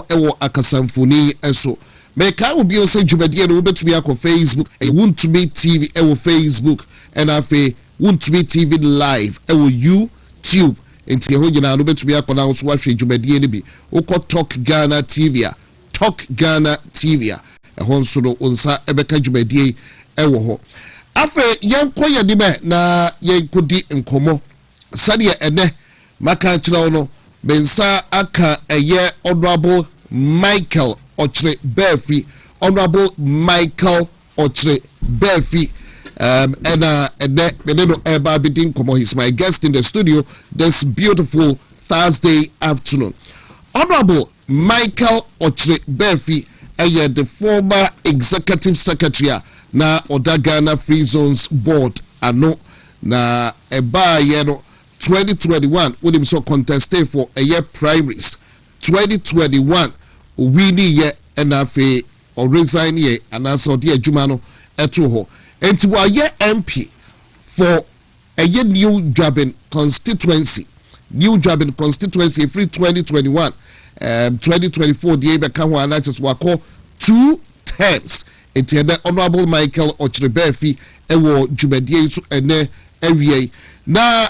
ewo akasamfoni eso meka obi o se dwumadie no wobetumi akọ Facebook WONTUMI TV ewo Facebook and afi WONTUMI TV live ewo YouTube enti ho nyina no betumi akọ na so wahwe dwumadie ne bi ukọ Talk Ghana TV ho nso no onsa ebeka dwumadie ewo ho afi yenko yedime na yenkodi nkomo sade ene maka kira no bensa aka eye honorable Michael Ochre Befi honorable Michael Ochre Befi and Beneno Eba Bidin Komo, he's my guest in the studio this beautiful Thursday afternoon. Honorable Michael Ochre Befi, the former executive secretary na Oda Ghana Free Zones Board ano na eba yeno 2021 when him so contested for a year primaries 2021 winning ye enafe or resign ye and also the jumano etuho and to a year MP for a year new Draben constituency free 2021 2024 the Ebekawa Anachis wako 2 terms into the honorable Michael Ochre Befi ewo jumedie to ene area na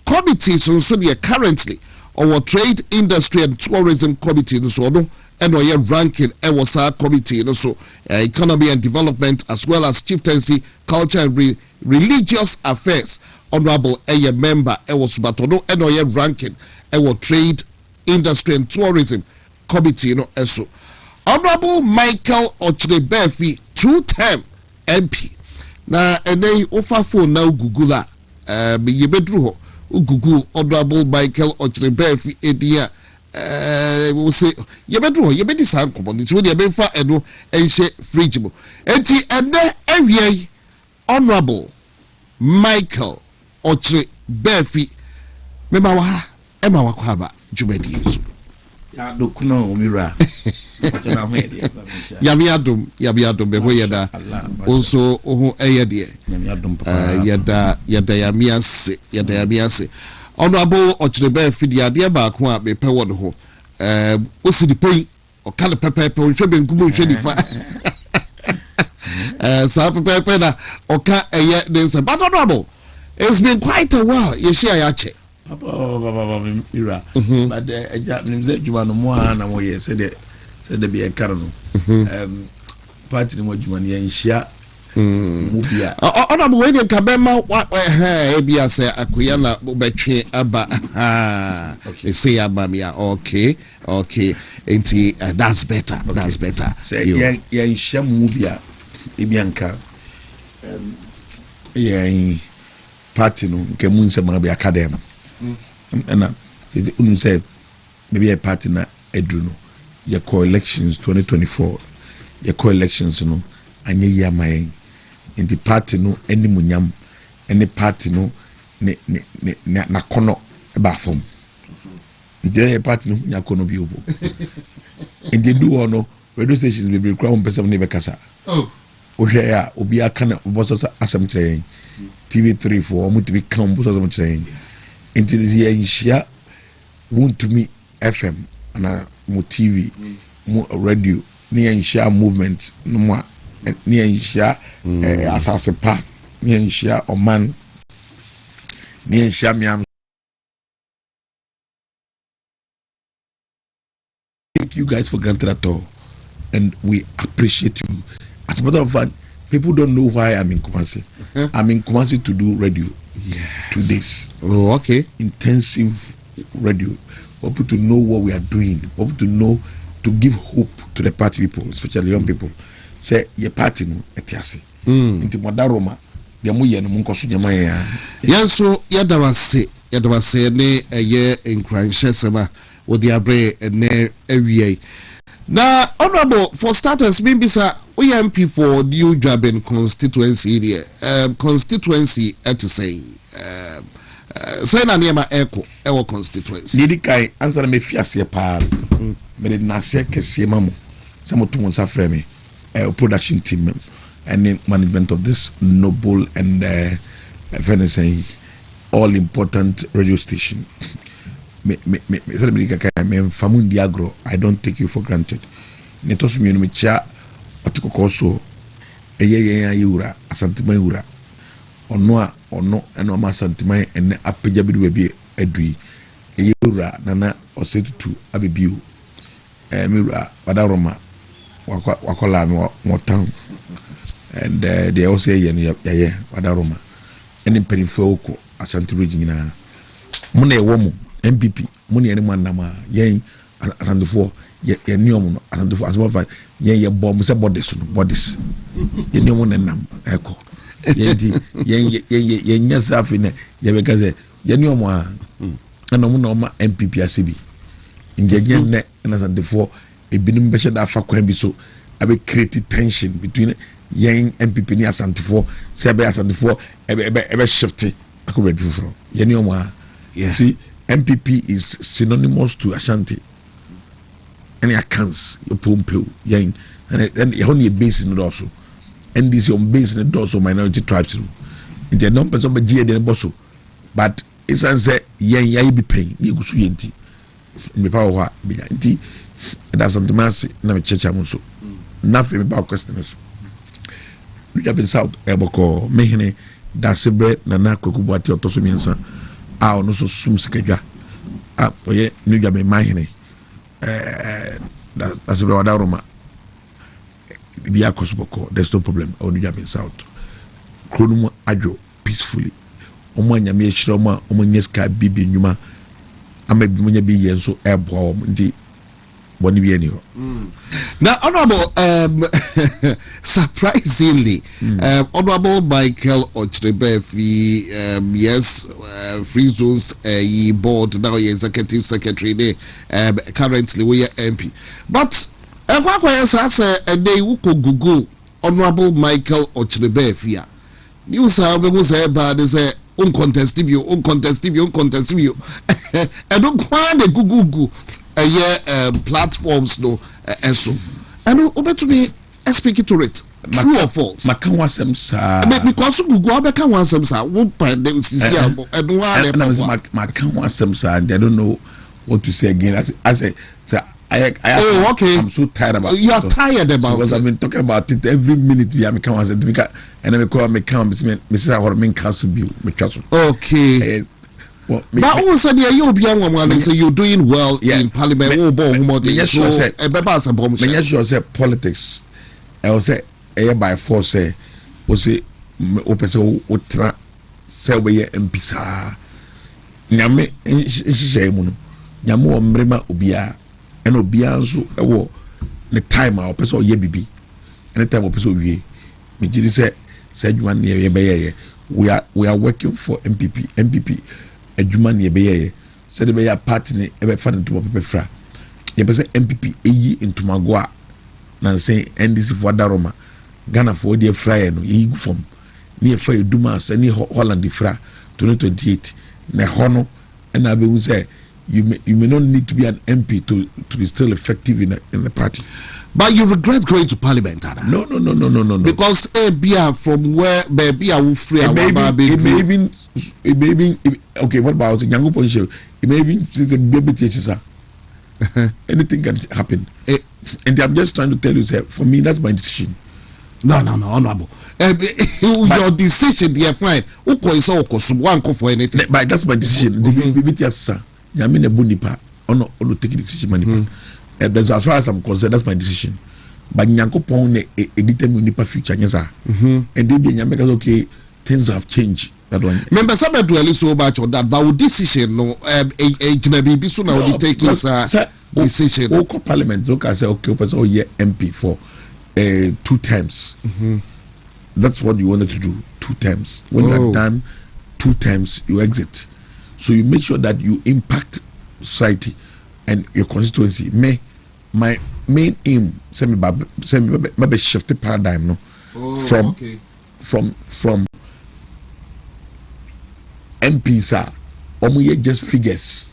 committees so they currently our trade industry and tourism committee so no and our ranking was our committee so economy and development as well as chieftaincy culture and religious affairs honorable a member was batono and our ranking our trade industry and tourism committee no so honorable Michael Ochre Befi 2-term MP na ene ofa phone na Google me yebedru ho Google honorable Michael Ochre Befi edia we say yebedru ho yebedi san komo nti we dey be fa eno enhye fridge mo enti ene awie honorable Michael Ochre Befi mema wa ema wa kwaba jumedi so ya dokuno umira jana hwede yami adum be ho yeda also oho eyede yada yami ase honorable Ochre Befi di ade ba ko a be pe wo ho osidi pon o kan pepepe o hwe be nkumu hwe difa sa pepepe na o ka eye den se but honorable it's been quite a while you share ya che mira but eja nimze djuma no mo na mo ye se de be enkara no party ni mo djuma ni enhia mubia honorable we dey kabema bia say akoya na betwe aba they say abamia okay enti that's better say ye enhia mubia ebianka ye party no nke munse ma be academy and you say maybe a party na edruno your co-elections 2024 your co-elections no anye yamaye in the party no any munyam any party no na kono eba fom the party no nya kono bi obo and they do no radio stations be crown person ne be kasa o hwe ya obi aka na oboso asem kire TV3 for omuti bi kan oboso asem kire into this year in WONTUMI FM and mo TV mo radio near in share movement no more near in share asase park near in share oman near in share miam. Thank you guys for granted at all and we appreciate you. As a matter of fact, people don't know why I'm in Kumasi. I'm in Kumasi to do radio. Yes. 2 days. Oh, okay. Intensive radio. For people to know what we are doing. For people to know, to give hope to the party people, especially young people. Say, your party no etiasi. Inti madaroma. Dia mu ye no munko so nyama ya. Yanso yadawase ne ye Nkansah sema odi abre ne awie. Na honorable for starters Bimbisa MP for New Draben constituency here constituency at say na niema echo ewo constituency nidi kai answer me fiase pa me na se kese mamu se moto won safre me production team and management of this noble and all important radio station me famu ndi agro. I don't take you for granted. Netos mi no me cha atikoko so eye yura asantima yura ono eno ma asantima ene apagya bi do bi adui eye yura nana osetutu abebiu miura wadaroma wakola no motan and they also ye no yaye wadaroma ene mpanyimfo oko Ashanti region nyina mo na ewo mu MPP mo na ene mo anama yen asantefo ye niom no asantefo asoma ye bom se bodies no bodies ye niom na nam eko ye nyasa afine ye be kaze ye niom a ana mo na ma MPP asebi ngenye ne na asantefo ebinim be sheda afa kwan bi so abe create tension between yen MPP ni asantefo se be asantefo ebe shift akobe bi fro ye niom a see MPP is synonymous to Ashanti. Any accounts your pompeo, yang, and only a base in the dorsal. And this your base in the dorsal minority tribes. In the numbers of the G and Bosso. But it's answer, yang, be paying, you go to Yenti. In the power, be Yanti, and that's on the mass, never church amonso. Nothing about questions. We have been South Eboko, Mehene, that's a bread, Nana Kokubuati or Tosumiansa. Ah, no so sum skedwa ah oye nudwa me mahene that's about Roma be akosboko. There's no problem on nudwa me south kronumu adwo peacefully omo anyame ehira omo nyeska bibi nyuma amabi munya bi yenso ebo ndi boni bi eni ho. Now, Honorable, surprisingly, Honorable Michael Ochrebefi, yes, Free Zones board, now you're executive secretary, currently we are MP. But, Kwaku has a day who could Google Honorable Michael Ochrebefi. You say, bad is a uncontestable, and don't find a Google. Platforms no so and over me speak to it true or false makan wasem sa because Google be kan wasem sa wo pa de sisi abo and makan wasem sa and I don't know what to say again. I say okay, I'm so tired about you are tired about because I've been talking about it every minute we are making wasem and I call me come Mrs. Hormin Council bill okay. Well, but also you're doing well in Parliament. So say politics. I will say by force say otra say we MP sa nyame nhihye mu no nyame o mrema obia ena obia nso ewo ne time a opese o ye bibi any time opese o wie me giri say adwuma ne ye be ye we are working for MPP adwuma ne be ye say the be party ne e be fa ne to pepe fra ye be say MPP eyi ntomago a na say NDC for daroma Ghana for the fryer no ye from ne fa eduma as ne Holland fra 2028 na hono and I will say you may not need to be an MP to be still effective in the party. But you regret going to Parliament, Anna? No. Because Abia from where baby I will free it may even okay. What about Yango Poncho? It may even is a baby teacher. Anything can happen. And I'm just trying to tell you, sir. For me, that's my decision. No, honorable. Your decision, dear friend. Uko is all one for anything. But that's my decision. The sir. Yamine bunipa. Ono take decision as far as I'm concerned, that's my decision. But Nyanko Pong determine nipa future, yes, sir. And then Yamaka okay, things have changed. That one. Remember, some dwelling so much on that, but with decision, no, be soon I will take his decision. Local Parliament, look, I say okay, oh yeah, MP for 2 times. That's what you wanted to do, 2 times. When you are done 2 times, you exit. So you make sure that you impact society and your constituency. My main aim, send me shift the paradigm, no, from MPs are just figures.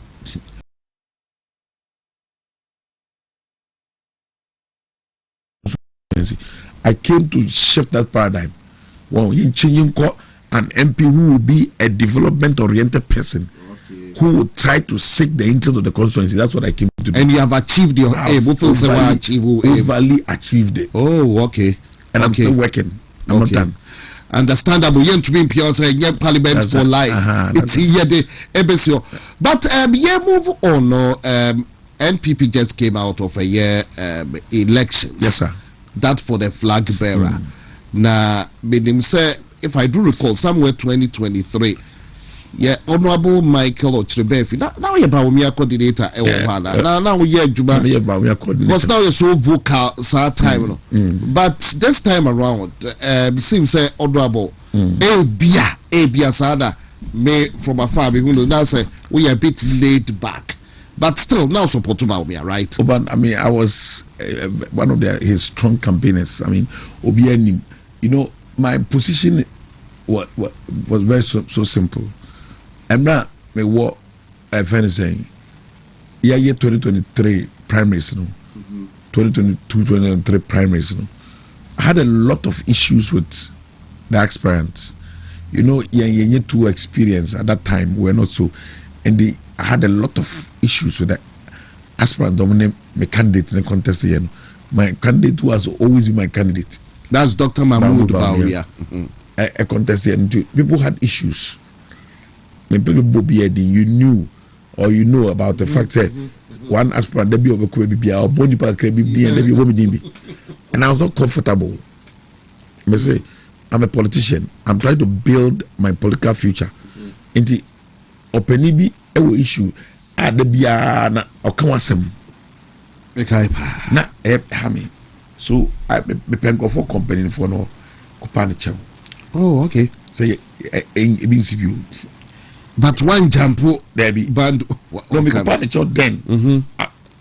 I came to shift that paradigm. Well, in changing an MP who will be a development-oriented person, who would try to seek the interest of the constituency. That's what I came to do. And you have achieved your aim. Overly achieved it. Oh, okay. And I'm still working. I'm not done. Understandable. You to be in parliament that's for life. It's here the episode. But move on. NPP just came out of a year elections. Yes, sir. That for the flag bearer. Now, meaning say, if I do recall, somewhere 2023. Yeah, Honorable Michael Ochrebefi. Now you're Baumia coordinator. Now you're Juba. Because now you're so vocal, sad time. But this time around, seems say Honorable Abia Sada may from afar be who now say we are a bit laid back. But still, now support Baumia, right? But I mean, I was one of his strong campaigners. I mean, Obianim. You know, my position was very so simple. I'm not me what I find saying. Year 2023 primaries, 2022, 2023 primaries, I had a lot of issues with the aspirants. You know, you too experience at that time. We're not so, and I had a lot of issues with the aspirant dominate my candidate in the contest. My candidate was always my candidate. That's Dr. Mahmoud Bawumia. A contest and people had issues. When people you knew or you know about the fact that one aspirant be over baby or bonipa be and I was not comfortable. I say I'm a politician. I'm trying to build my political future. Into openibi issue at the biana or kawasem. Na hami. So I pen go for company for no kupanicha. Oh, okay. Say in but one jumpo there be band no me kupanicha then.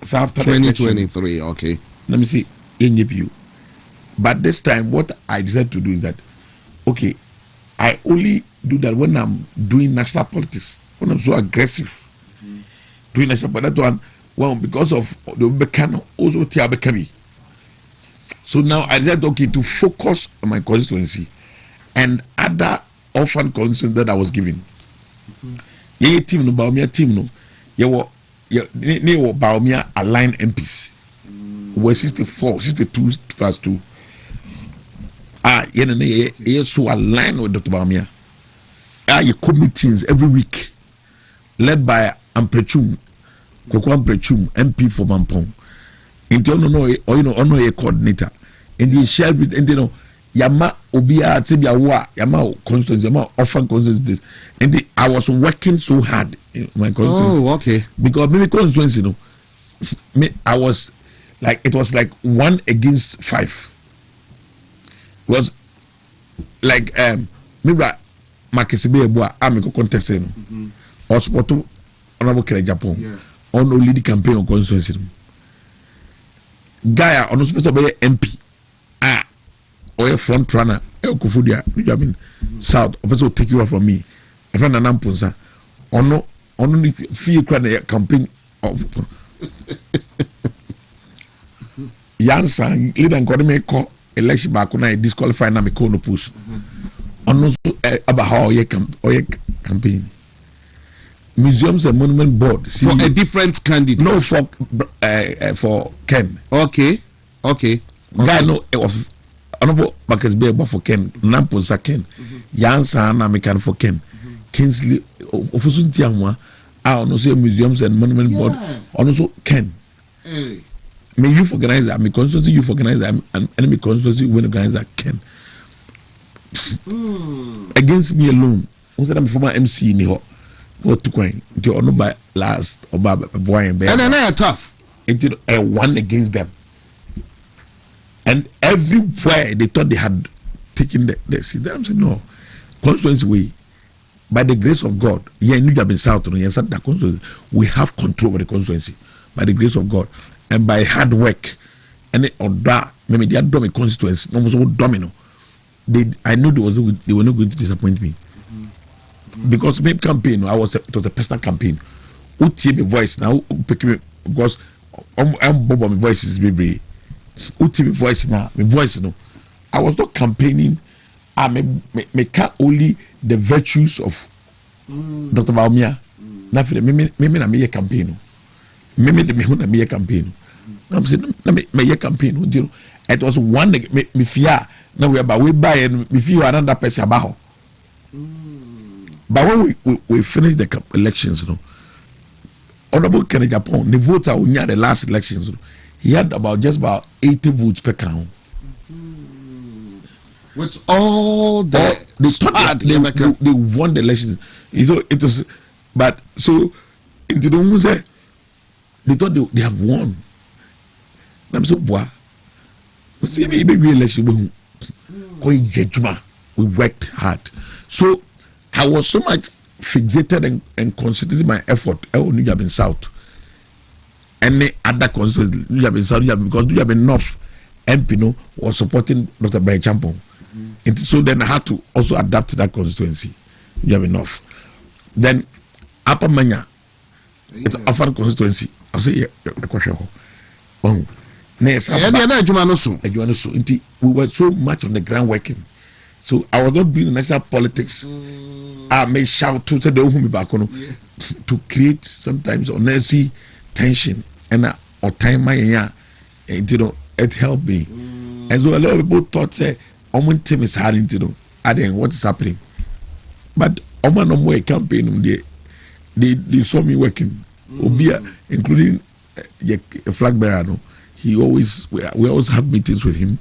So after 2023, okay. Let me see in you. But this time what I decided to do is that okay, I only do that when I'm doing national politics. When I'm so aggressive doing national politics, that one, well, because of the Bekano, also Tiabekami. So now I decided, okay, to focus on my constituency and other orphan constituencies that I was given. Yeah, team no Baumia team no. Yeah, Baumia aligned MPs. Were 64, 62 plus 2. Yeah, so aligned with Dr. Baumia. You committees every week, led by Amprechum, Kwaku Amprechum, MP for Mampong. Into no a coordinator. And they shared with and Yama Obia Tibia Wa Yama constituency, Yama often constituency. And I was working so hard in my constituency. Oh, okay. Because maybe constituency, I was like it was like 1 against 5. It was like maybe Makisibe Boa Amico contesting or sport honorable Japan on only the campaign of constituency. Gaia on supposed to be MP or a front runner Kufudia mean South or person will take you off from me. If I'm an ampunsa on only fee campaign of Yansa leader and me call election back when I disqualify na me no push. On about how you campaign. Museums and Monument Board for a different candidate. No, for Ken. Okay. Guy no, it was honorable Marcus Bay for Ken. Namposa Ken. Yansa na American for Ken. Kingsley Ofusun Tiamwa. I also Museums and Monument Board. Also Ken. May you organize that? Me constituency you organize that, and enemy constituency when organize that Ken. Against me alone. Who's that? I'm former MC in the what to coin? Until on by last or by boy and bear. And then they are tough. Until I won against them. And everywhere they thought they had taken the seat. I'm saying no. Constituency way. By the grace of God, South, we have control over the constituency. By the grace of God. And by hard work. And maybe they had done a constituency, almost domino. I knew they were not going to disappoint me. Because my campaign, it was a personal campaign. Who take my voice now? Because I'm Bob, my voice is baby. Who take my voice now? My voice, no. I was not campaigning. I make only the virtues of Dr. Baumia. na fere me na me campaign me na me campaign I'm saying na me campaign it was one me fear na we about we buy and me fear another person about but when we finish the elections Honorable Kennedy Japan the voter who near the last elections he had just about 80 votes per count. With all they won the election. It was, but so into the room say they thought they have won. I'm so boy. We see maybe re-election we worked hard. So I was so much fixated and concentrated my effort on New York South. Any other constituency, New York South, because New York North MP was supporting Dr. Brian Champon. And so then I had to also adapt to that constituency. You have enough. Then Upper Manya, it's a fun constituency. I'll say a question. We were so much on the ground working. So I was not doing national politics. I may shout to the home back to create sometimes unnecessary tension and or time my it helped me. And so a lot of people thought say Oman team is hard into what is happening. But Oman no more campaign they saw me working. Obia, including the flag bearer, we always have meetings with him.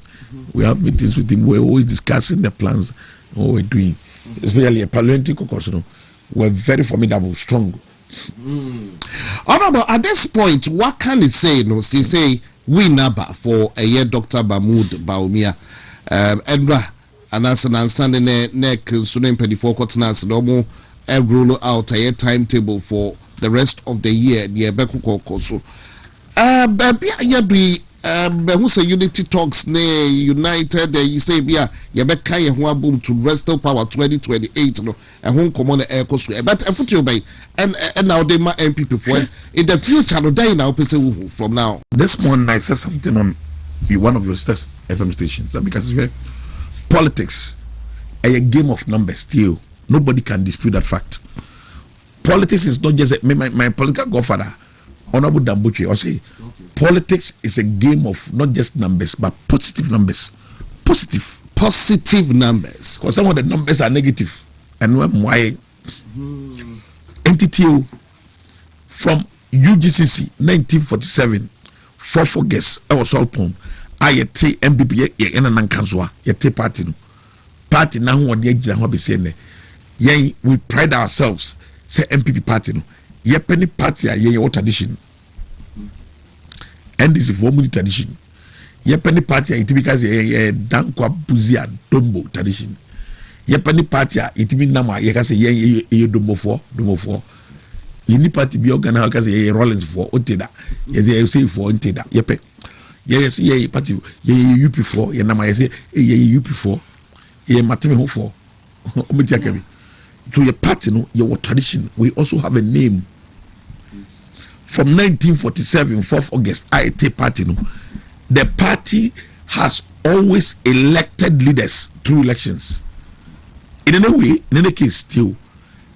We have meetings with him. We're always discussing the plans, what we're doing. Especially a parliamentary caucus, we're very formidable, strong. Honorable, at this point, what can he say? Say we number for a year Dr. Mahmoud Bawumia. Endra and neck Sunan 24 Cottonans no roll out a timetable for the rest of the year near Beku Koso. Who say unity talks ne united you say bia Yabeka Yahuabum to wrestle power 2028 no and home common air cost but a foot by and now they my MPP for in the future no day now from now. This morning I said something on one of your FM stations because politics a game of numbers still. Nobody can dispute that fact. Politics is not just my political godfather, Honorable Dambuchi, or say politics is a game of not just numbers but positive numbers. Positive numbers. Because some of the numbers are negative. And why? Entity from UGCC 1947, 4 guests, I was all pom. I take MPP in Nkansah, yet party now what the age be saying. Yea, we pride ourselves, say MPP party no. Ye penny party ye what tradition. And this is formally tradition. Ye penny party it because ye dankwa buzia dombo tradition. Ye penny party it mean nama ye can say ye dombo for. Ye ni party be organized because ye Rollins for oteda. Ye say for oteda. Ye pe. Yes, ye party ye UP for ye nama ye say ye UP for ye mateme ho for. To your party, your tradition, we also have a name. From 1947, 4th August, IAT party, the party has always elected leaders through elections. In any case, still,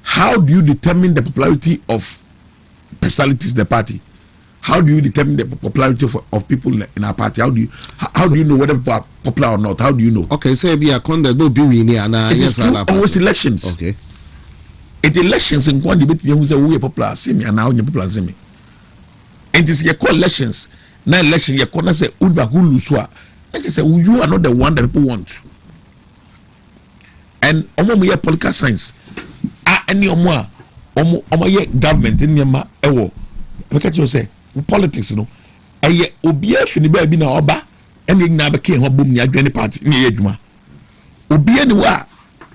how do you determine the popularity of personalities in the party? How do you determine the popularity of people in our party? How do you know whether people are popular or not? How do you know? Okay, say be a conda no be winning and yes, always elections. Okay. It elections in one debate who say we are popular, see me and now you popular see me. And it is your call elections. Now election your corner say Unba Huluswa. Like I say, you are not the one that people want. And we have political science. Any more government in Yama ewo. Look at you say politics, Aye obia fini ba bi na oba ene nyina be ke ho bom ni adwene party ni adwuma. Obia ni wa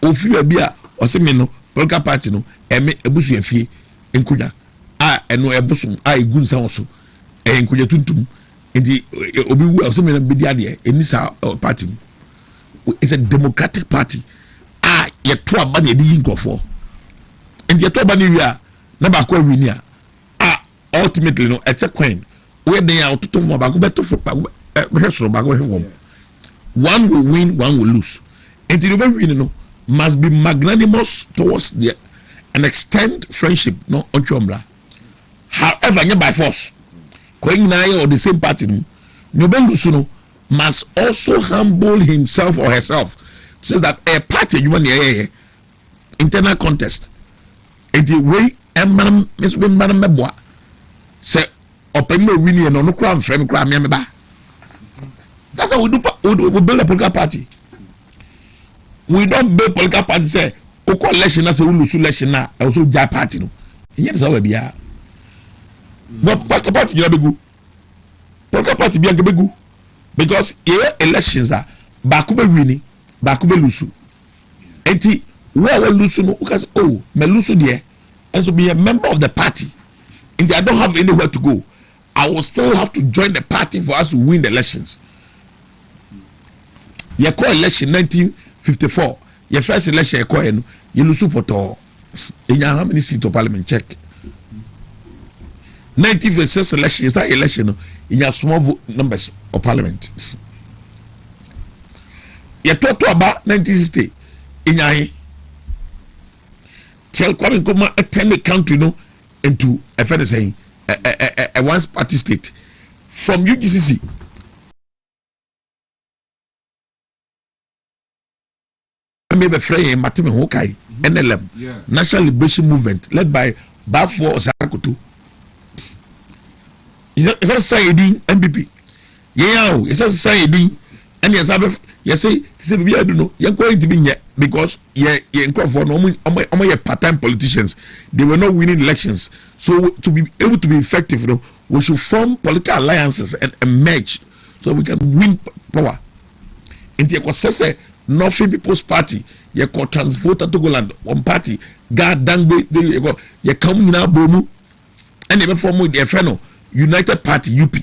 ofi bi a oseme no political party eme ebusu afie enkunya eno ebusum egu nsa woso enkunya tuntum enti obi wu oseme na be di ade enisa party. It's a democratic party. Ye to aba na di yinkofo. Enti ye to aba ni wi a na ba kwa wi ni a ultimately it's a coin where they are to one will win, one will lose. And the win must be magnanimous towards the and extend friendship no onchomra. However, not by force. Going now or the same party, Nobel must also humble himself or herself. So that a party you want internal contest. And the way Madam Meboa say open no winning and no crown frame crown member. That's how we do. We build a political party. We don't build political party. Say, "Oko election as a ulusu election na also jai party no." Yes, how we be. But political party you be good. Political party be good because here elections are back be winning, back be lusu. Enti where we lusu no, because oh me lusu there, and so be a member of the party. And I don't have anywhere to go. I will still have to join the party for us to win the elections. Your call election 1954. Your first election you call you lose support all. In how many seats of parliament check? 1956 election is that election in your small numbers of parliament. You talk about 1960 in your tell Kwame Nkrumah attend the country no into a further saying a one party state from UGCC. Maybe Frey Matime Hokai, NLM, National Liberation Movement, led by Bafo Osakutu. It's a saying MPP. Yeah, it's a saying, and yes, I say, I don't know, you're going to be yet because you're part-time politicians. They were not winning elections. So to be able to be effective, you know, we should form political alliances and merge so we can win power. In the Northern People's Party, you call Transvoter Togoland, one party, God Dangbe, there you go, you come in our bomu, and you form with their friend, United Party, UP.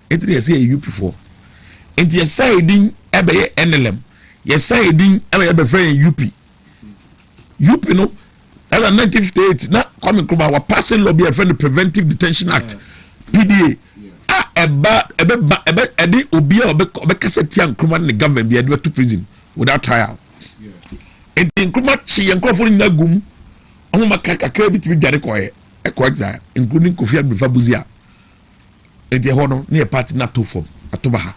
It is a UP4. And you say, NLM, you say, UP. UP, no, as a 1958, not coming from our passing lobby, a friend, the Preventive Detention Act, PDA. Ebe obi a obekaseti Nkrumah in the government be adwet to prison without trial. And Nkrumah chi Nkrofo ni nagum omo makaka bi tibi dware koye exile including Kofi Adufabuzia. And the hono near party not to form atobaha.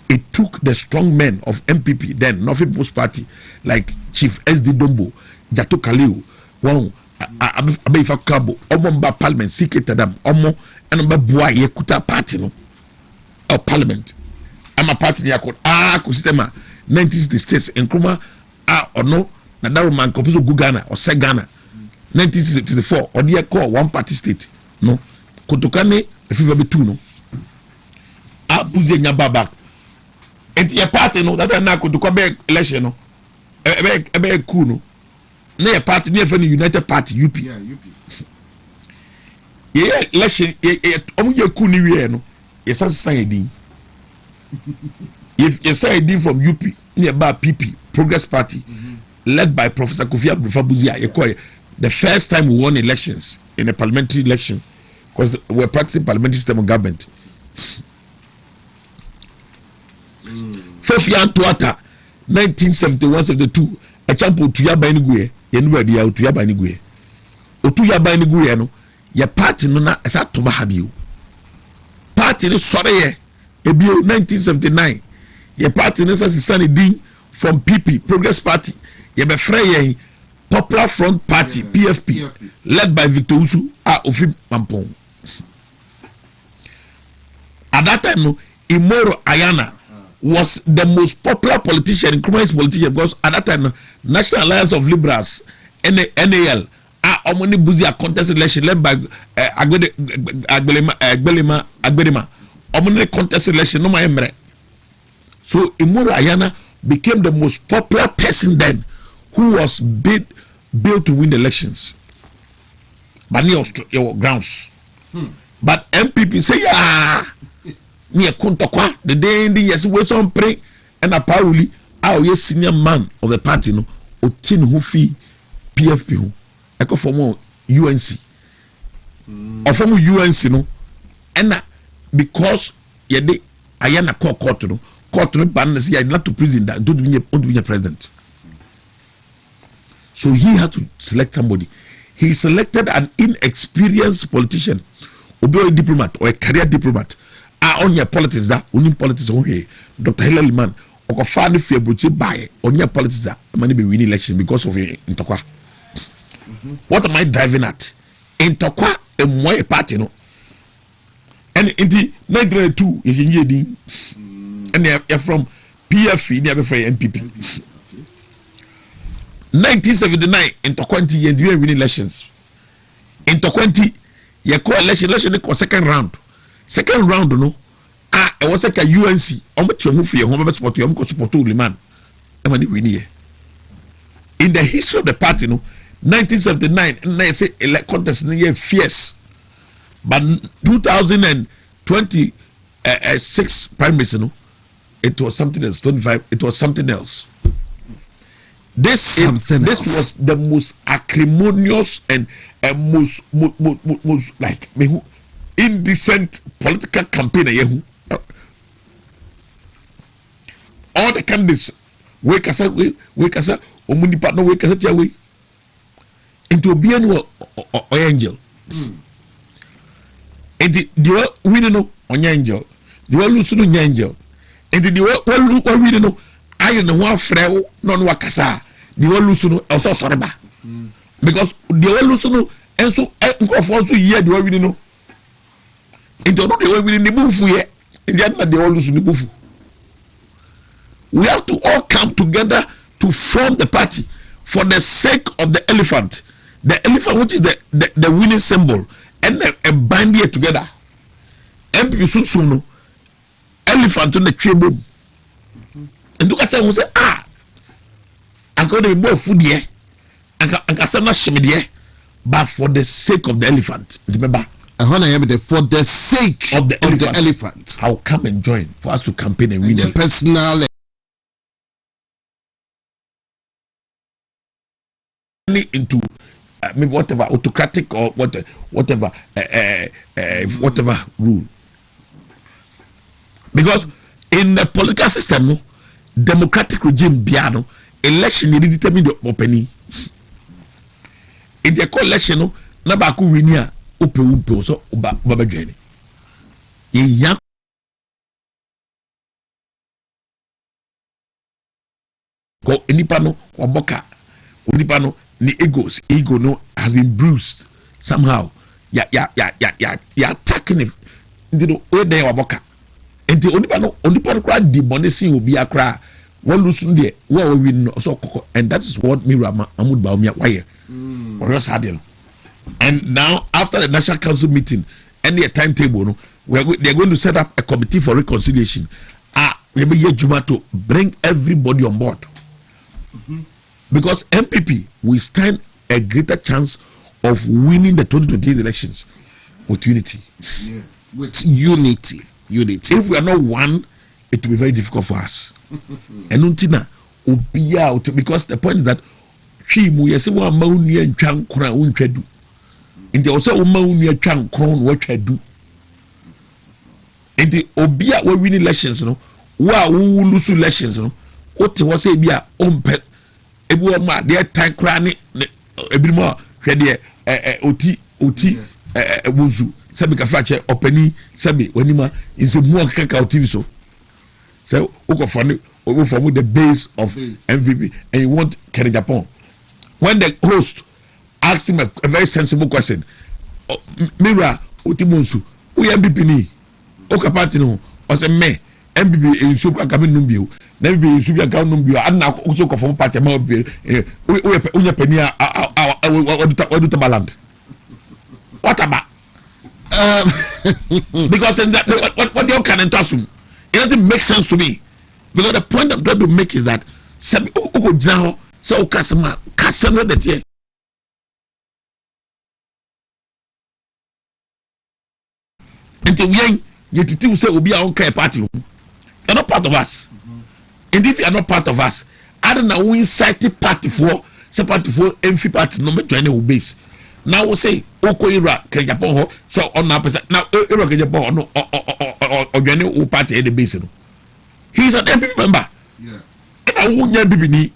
It took the strong men of MPP then Northern People's Party like Chief SD Dombo, Jato Kaliu, Wong Abeifa Kabo, Omomba Parliament Secret Adam, Omo and Boy Yekuta Party no or Parliament. I'm a party yakot kusitema 1966 Nkrumah or no na man kopiso Gugana or Segana 1964 or the call one party state no Kotokane if you be two no Buze Nyababa and your party no that na Kotokabe election no ebe cool no na your party near for the United Party UP. Yeah, UP. Yeah, election ye cool ni we no yes say din if you say din from UP nearby PP Progress Party led by Professor Kofi Adufabuzia you call the first time we won elections in a parliamentary election because we're practicing parliamentary system of government. Fofian Tuata 1971-72 a champion to Yaba Iniguye anybody out to Yaba Iniguye or to Yaba Iniguye no your party no na esa to bahabiu party no sorry ebio 1979 your party no say Sunny D from PP Progress Party you be frey Popular Front Party PFP led by Victor Usu Ofim Mampong. At that time no Imoro Ayana was the most popular politician in Nkrumah's politician because at that time National Alliance of Liberals NAL Omoni Buzi a contest election led by Agbelima Omoni contest election no my. So Imoro Ayana became the most popular person then who was built to win the elections. But your grounds. But MPP say yeah. Me a kontokwa the day in the yes we some pray and a Pauli our senior man of the party no otin who fee PFP who eko from UNC or from UNC no and because ye de ayana court no ban say not to prison that don't be a president. So he had to select somebody. he selected an inexperienced politician, a diplomat or a career diplomat. On your politics that winning politics on here, Dr. Hillary Man, or Fani February by on your politics that money be winning election because of in Tokwa. What am I driving at? In Tokwa, a more party, no. And in the 1992 is in Yedin, and they're from PFE, they're from MPP. 1979 in Tokwanti, you're winning elections. In Tokwanti, you call election second round. Second round, no. It was like a UNC. I'm not your movie, home support you, I'm going to support you, man. I'm in the history of the party, no. 1979, and I say contest in the year fierce. But 2026 primaries, no, it was something else. 25, it was something else. This was the most acrimonious and most like indecent political campaign. All the candidates wake us up, omuni partner wake us up your way into a being or angel. And the winning on angel, the one losing on angel, and the one winning I know one frail non wakasa, the one losing also soreba because the one losing and so also here the one winning. And the one winning the bufu yet, and the other the one losing the bufu. We have to all come together to form the party for the sake of the elephant. The elephant, which is the winning symbol, and bind it together. And you soon elephant on the tree boom. And look at them and say, I'm going to be more food here. I can say not shame here, but for the sake of the elephant. Remember? For the sake of the elephant. I'll come and join for us to campaign and win. Personal. Into maybe whatever autocratic or whatever rule, because in the political system, no, democratic regime, piano election, you determine the opening. In the election, no, na ba ku winia ope so baba dwani. Ye ko enipa no oboka onipa no the ego no has been bruised somehow. Yeah, attacking it. You know, where they are boka. And the only no crowd the bonesi will be a cry. One losing there, what we know so and that is what Mira Mahmoud Baumia wire. Or else had. And now after the National Council meeting and the timetable, no, they're going to set up a committee for reconciliation. Maybe Juma to bring everybody on board. Because MPP will stand a greater chance of winning the 2028 elections with unity. Yeah. With unity. If we are not one, it will be very difficult for us. And untina will be out because the point is that she muyese wa mauni and chang crown unchedu. And they also mauni and chang crown what I do. And the obia we win elections, no. Wa who lose elections, no. What was say be a pet. Ebuoma de time crane ebimo hwede oti bunzu sabi ka frache opani sabi wanima is a more kaka TV so uko for the base of MVP and you want Kyeremanteng. When the host asked him a very sensible question, Mira oti bunzu who MVP ni oka party no o say me MPP in super coming numbio. Never be should be a count numbio. I'm now also from party. We penia. What do Tabaland? What about? Because in that what you can entassum, it doesn't make sense to me. Because the point I'm trying to make is that some now so customer that year. Until we yet say will be our own party. You're not part of us. And if you are not part of us, I don't know who inside the party for, say party for MF party, no matter any base. Now we say, Oko Ira, Kyeremanteng, so on our person. Now, Ira Kyeremanteng, no, or any party at the base. He's an MP member. Yeah. And I won't be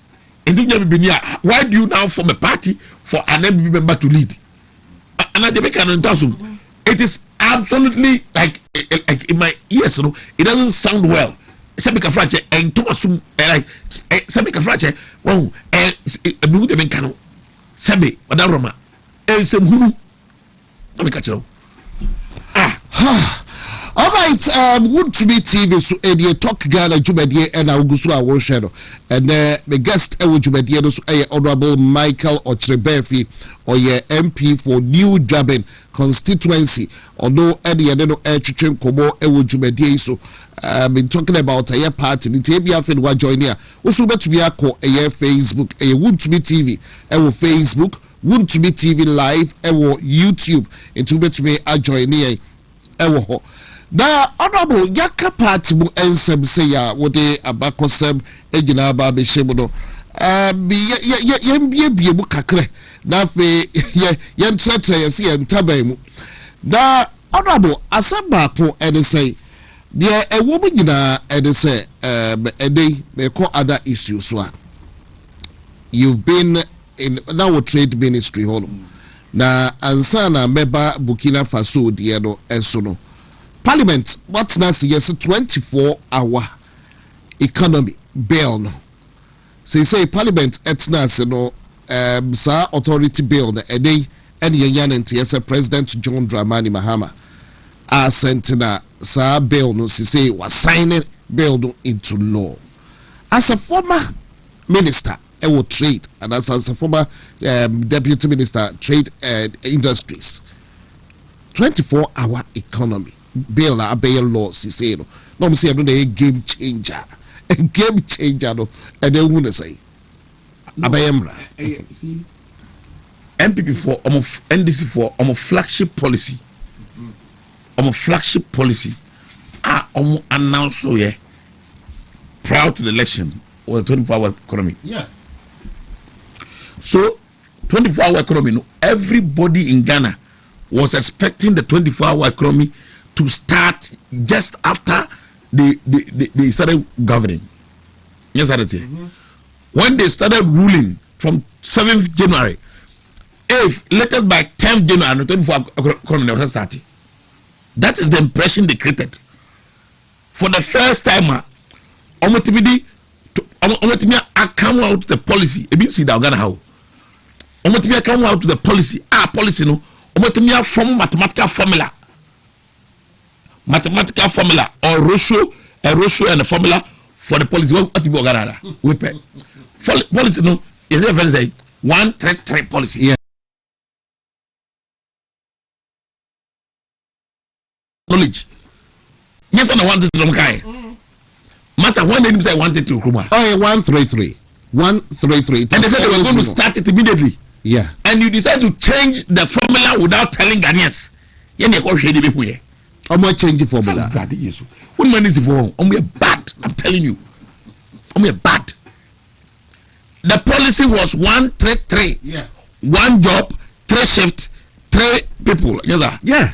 Why do you now form a party for an MPP member to lead? And I make an enthusiasm. It is absolutely like in my ears, it doesn't sound well. Semika frache and Thomasum like Semika frache. Wow, the Mencano. Sebe, Wadaroma, and some Hulu. Let me catch it. All right, WONTUMI TV so a talk Ghana Jumedie and Augusto Awoshedo. And the guest Jumedie so Honorable Michael Ochrebefi or your MP for New Durban constituency. Although any no Chichen Komo Jumedie so been talking about a party in Tabia Fedwa join here. Also bet to be a Facebook, a WONTUMI TV, Facebook, WONTUMI TV live, YouTube, and to bet to be a join here. Na honorable yaka party mu ensem say ya wode abakosem egina ba be shemu no ye mu kakre na fe ye ntratre ye se entaban mu na honorable asaba ko ene say de ewo mu nyina ene say ede me ko other issues one. You've been in now trade ministry holo na ansana meba Burkina Faso de no enso no Parliament, what's now yes 24-hour economy bill no. Say Parliament etna no sa authority bill na a day and yan yes President John Dramani Mahama sentina sa bill no say was signing bill no into law. As a former minister trade and as a former deputy minister trade industries 24-hour economy bill abey law say no say no a game changer no and then who say abayemra MPP for NDC for flagship policy announce prior to the election or the 24-hour economy. So 24-hour economy, no, everybody in Ghana was expecting the 24-hour economy to start just after they started governing. Yes, when they started ruling from 7th January, if latest by 10th January, the 24-hour economy was starting. That is the impression they created. For the first time, Omotimidi come out the policy. ABC da Ghana how. Omotimidi come out to the policy. Policy no. Omotimidi form mathematical formula or ratio and a formula for the policy. What you Ghana? We pay. Policy no. Is it very say 133 policy? Yeah. Knowledge. Yes, I wanted to know. Master, when did you say wanted to Kuma? Oh, yeah, 133. 133. And they said they were going to start it immediately. Yeah. And you decide to change the formula without telling Ghanaians. You need to change it. I'm not changing formula. When man is for bad, I'm telling you. Bad. The policy was 133. Yeah. 1 job, 3 shift, 3 people. Yes, sir. Yeah.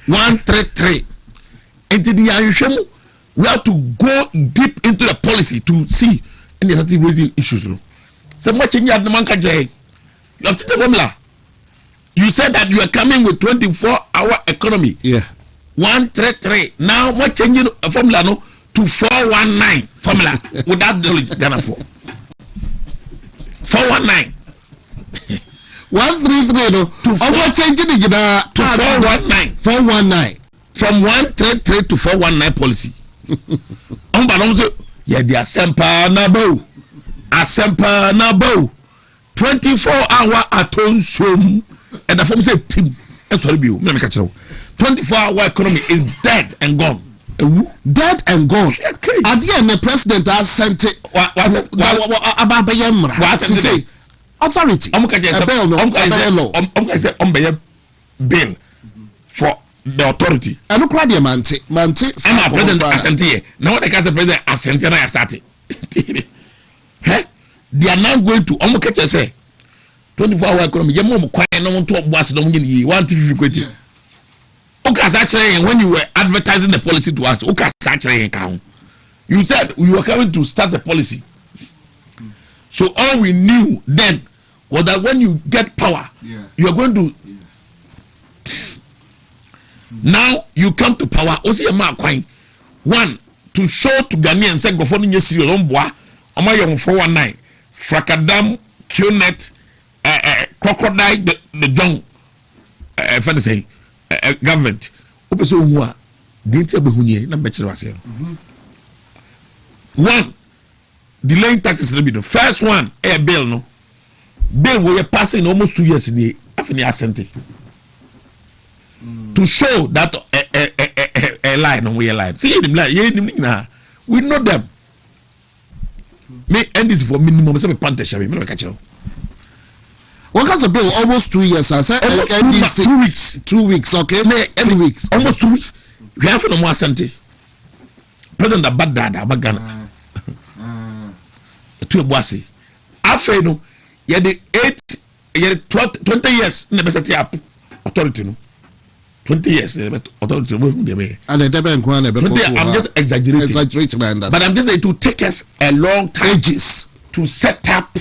133. And we have to go deep into the policy to see any raising issues. So much in your man can say, you have to the formula. You said that you are coming with 24-hour economy. Yeah. 133. Now what changing a formula no to 419 formula without the Ghana for 419. 133 no to changing it to 419. 419. From 133 to 419 policy. Yeah, the Asempa Nabo 24-hour attention and the form said team. Sorry, 24-hour economy is dead and gone. Dead and gone. Okay. At the end, the president has sent it. Authority. Bill for the authority. I look right here, Mante. I'm a president assembly. Now what I got the president assembly and I started. They are now going to say 24-hour economy. You mom quiet no one talk was no one want to be okay, actually when you were advertising the policy to us, okay, actually count. You said we were coming to start the policy. So all we knew then was that when you get power, you are going to. Now you come to power. One, to show to Ghanaians say go for no serious on bois. Oma yong 419, Fracadam, QNet, Crocodile, the John, say government. Open so who didn't tell me number one, delaying taxes. The first one, a bill no. Bill we are passing almost 2 years in the Asante. To show that a line on we a line. See him like we know them. Me end this for minimum say pante shabe me no catch you. What kind of bill almost 2 years I say 2 weeks. 2 weeks okay. 2 weeks. Almost 2 weeks. We have no more Asante. President Abadada Abagana. To Boise. After no, you had 20 years in the best authority. No, 20 years authority. And I'm just exaggerating. But I'm just saying to take us a long time ages to set up.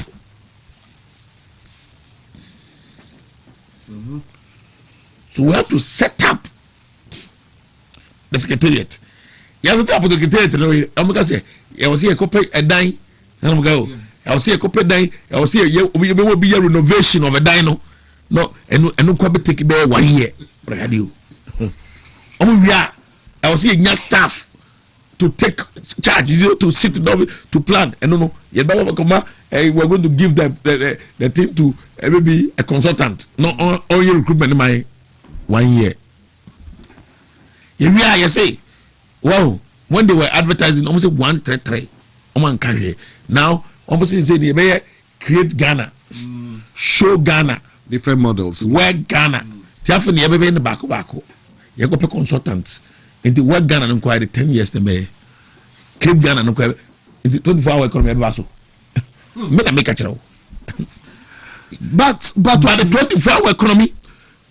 So we have to set up the secretariat. Yes, set up the secretariat. I'm going to say, I was here a dime. And go. I will see a copper dine. I will see we will be a renovation of a dino. No, and no quite take it 1 year. What I do. I will see a new staff to take charge, to sit down to plan. And no, you better come back. We're going to give them the thing to maybe a consultant. No, all your recruitment in my 1 year. Here you say, wow, when they were advertising, almost 133. Now, almost say they create Ghana, show Ghana, different models, work Ghana. Tiafuni everybody in the back. You go pay consultants. In the work Ghana, and quite 10 years. The may create Ghana, and quite in the 24-hour economy. Me make a channel. But the 24-hour economy,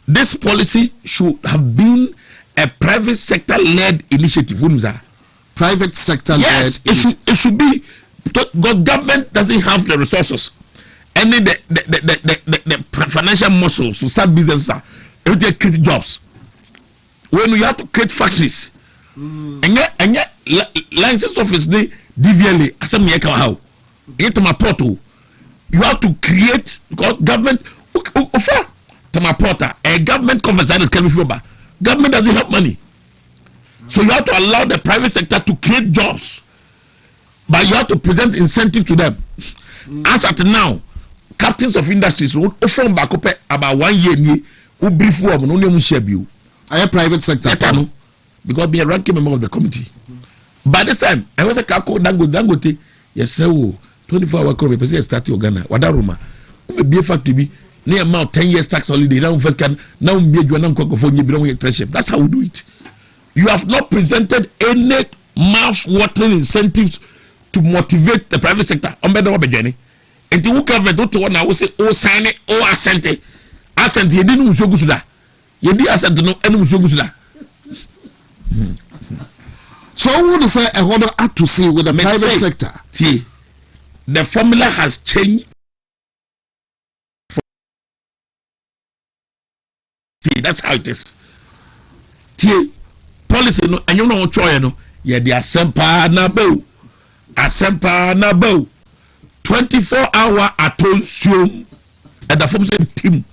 this policy should have been a private sector led initiative. Private sector led. Yes, it should be. God government doesn't have the resources, any the financial muscles to start business. Everything create jobs. When you have to create factories, and yet license office they DVLA as a how into my portal. You have to create because government offer to my portal a government conference that is coming from government doesn't have money, so you have to allow the private sector to create jobs. But you have to present incentive to them. As at now, captains of industries will offer back up about 1 year who brief woman no name share you. I have private sector because be a ranking member of the committee. By this time, I was a Kwaku Dangote. Yes, sir. 24-hour economy person start Uganda. Wadaruma. Be a fact to be near amount 10 years tax holiday. Now first can now be a Juanam Kwaku you belong internship. That's how we do it. You have not presented any mouth-watering incentives to motivate the private sector. On better journey. And the government don't want to say, oh, sign it, oh, assent it. Assent, you didn't so good to that. You did assent no any so good to that. So I want to say I want to add to see with the private sector. See, the formula has changed. See, that's how it is. See, policy no, and you know what choice no. Yeah, the asempa na bow. Asempa na bow. 24-hour attention and the form same team.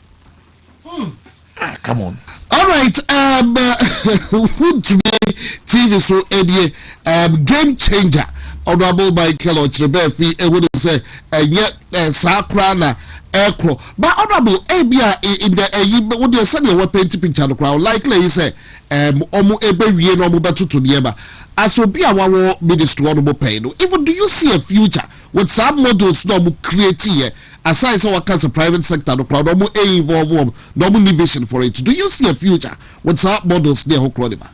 Come on. All right. WONTUMI TV so game changer. Honorable Michael Ochrebefi. I would say yet Sakrana Aircrow. But honorable ABA in the what they say what painting picture the crowd likely he say omo ebe wie no omo beto to nieba. As obi a wawo ministry honorable pay no. Even do you see a future with some models no mo create here aside so what kind private sector no crowd omo involve no mo vision for it. Do you see a future with some models there who crowd ba?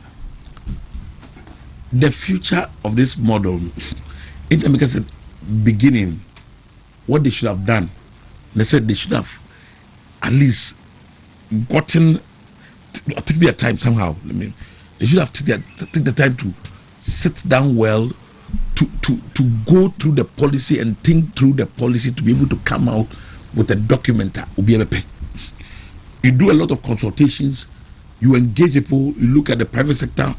The future of this model in because beginning what they should have done. They said they should have at least gotten take their time somehow. I mean, they should have take the time to sit down well to to go through the policy and think through the policy to be able to come out with a document that will be able to pay. You do a lot of consultations, you engage people, you look at the private sector,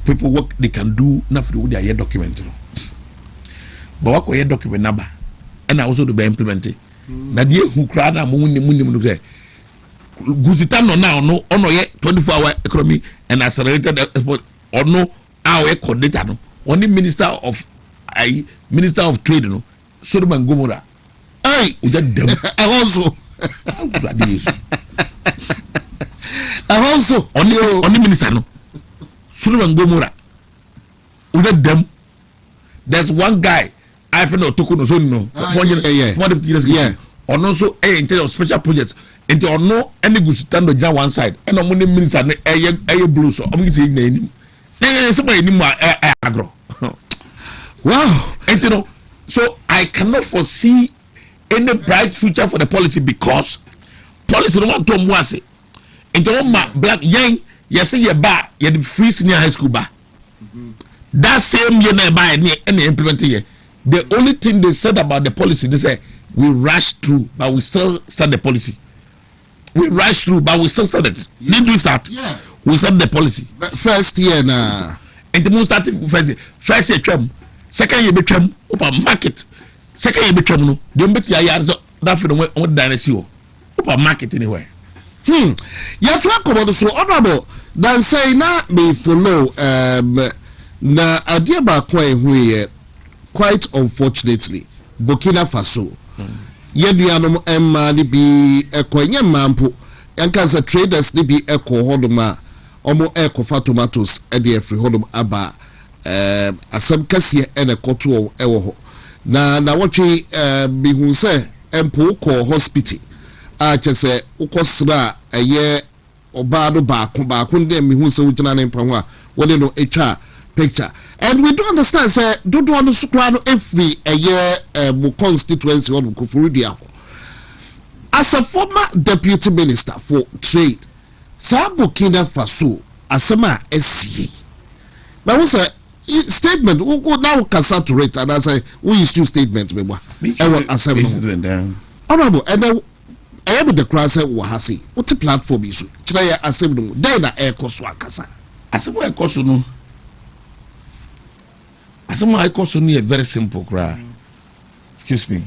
people work they can do nothing with their document. But what your document number and also to be implemented. Now the who cry now say Guzitano now no 24-hour economy and accelerated export or no our coordinator no only minister of trade no Solomon Gomora. Hey, them also only minister no Solomon Gomora. Them there's one guy I feel no tokuno so no or also in terms of special projects and or no any good stand on one side and on money minister blue so I'm saying name somebody agro. Wow, and you know, so I cannot foresee any bright future for the policy because policy no want to mwase and you black young yes ye ba ye the free senior high school ba that same year na ba and implement here. The only thing they said about the policy, they say we rushed through, but we still start the policy. We rushed through, but we still started. Yeah. Didn't we start? Yeah. We started the policy. But first year, and the most started first year, second year, open market. Second year, no. The bet that for the one dynasty, open market anyway. You talk about the so honorable than say na me follow na idea about who quite unfortunately Burkina Faso yeduanom emma ni bi ekonya mampo Nkansah traders ni bi eko hodoma omo ekofa tomatoes e de free hodom aba asem kase ene koto ewo ho na wotwe bihun se empo ko hospital a chese ukosra eye oba do baako ndem bihun se wugina ne mpa ho a wode no etwa picture. And we do understand, say, do want to squad every a year constituency on Kufurudia. As a former deputy minister for trade, Burkina Faso, Asama SCA. But what's a statement? Who go now saturate and I say, we use two statements, maybe. Honorable, and then I am the cross at Wahasi. What's the platform issue? Chaya Assembly, then air Koswakasa. As a way, Kosuno. As I call a very simple cry. Excuse me.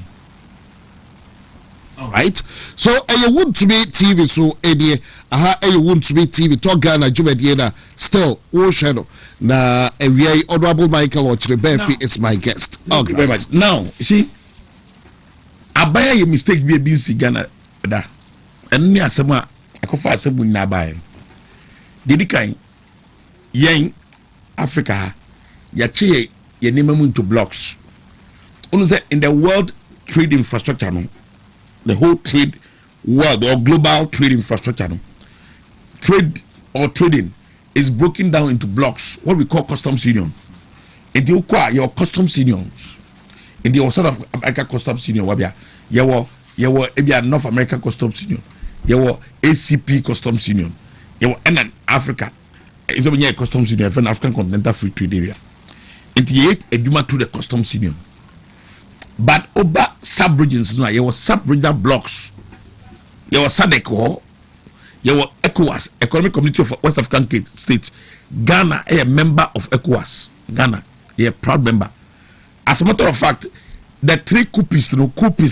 All right. So, you want to be TV, so you want to be TV, talk Ghana, Jumediana, still, oh, shadow. Na, a very honorable Michael Ochrebefi is my guest. Okay, very much. Now, you see, I buy a mistake be a busy Ghana, and near some, I could find some in Nabai. Did it kind, young Africa, Yachi. You name them into blocks. In the world trade infrastructure, the whole trade world or global trade infrastructure, trade or trading is broken down into blocks, what we call customs union. In the Ukwa, your customs unions, in the South Africa customs union, you were North American customs union, you were ACP customs union, you were in Africa, it's a customs union for an African continental free trade area. A Juma to the customs union. But over sub-regions, there were sub-regional blocks. There was SADC, there were ECOWAS, Economic Community of West African States. Ghana is a member of ECOWAS. Ghana is a proud member. As a matter of fact, the three coupists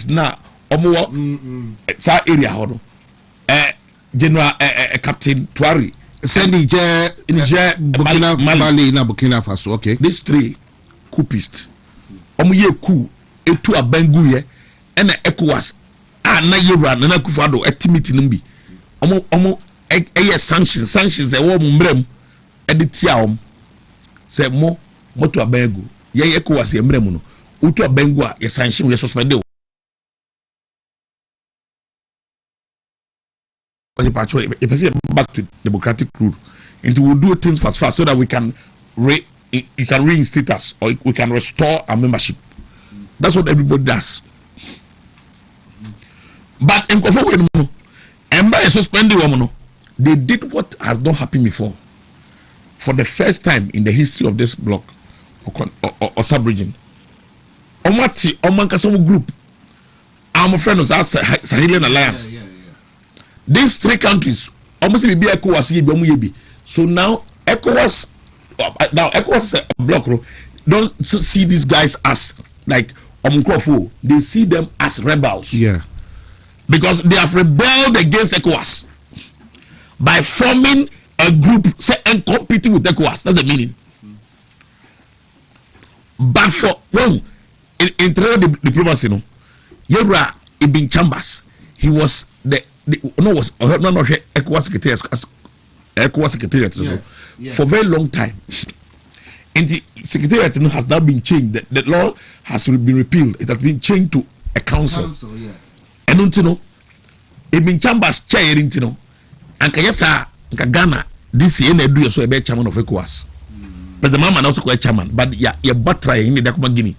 now, area, General Captain Tuari. Niger, Burkina Mali, na Burkina Faso. Okay. These three coupists. Ye coup etu abengu ye ena ECOWAS na yewra na Akufo-Addo estimate numbi. Sanctions e wo mbrem e de tia se moto abengu. Ye ECOWAS ye mbrem no. Utu abengu a ye sanction ye suspend e. Back to democratic rule, and we will do things fast so that we can reinstate us or we can restore our membership. That's what everybody does. But in Kofu, they did what has not happened before. For the first time in the history of this bloc, or sub-region. Omati, Omankasomo group. Our friend was Sahelian Alliance. These 3 countries, almost be ECOWAS. So now ECOWAS is a block. Don't see these guys as like Omukrofo. They see them as rebels. Yeah. Because they have rebelled against ECOWAS by forming a group and competing with ECOWAS. That's the meaning. But for in international diplomacy, no, Yera Ibn Chambers, he was ECOWAS secretariat for a very long time. And the secretariat has now been changed. The law has been repealed. It has been changed to a council. And Ibn Chambers chair and Kayasa Ghana this year they do so a chairman of ECOWAS. But the mama also quite chairman, but yeah, but try in the Guinea.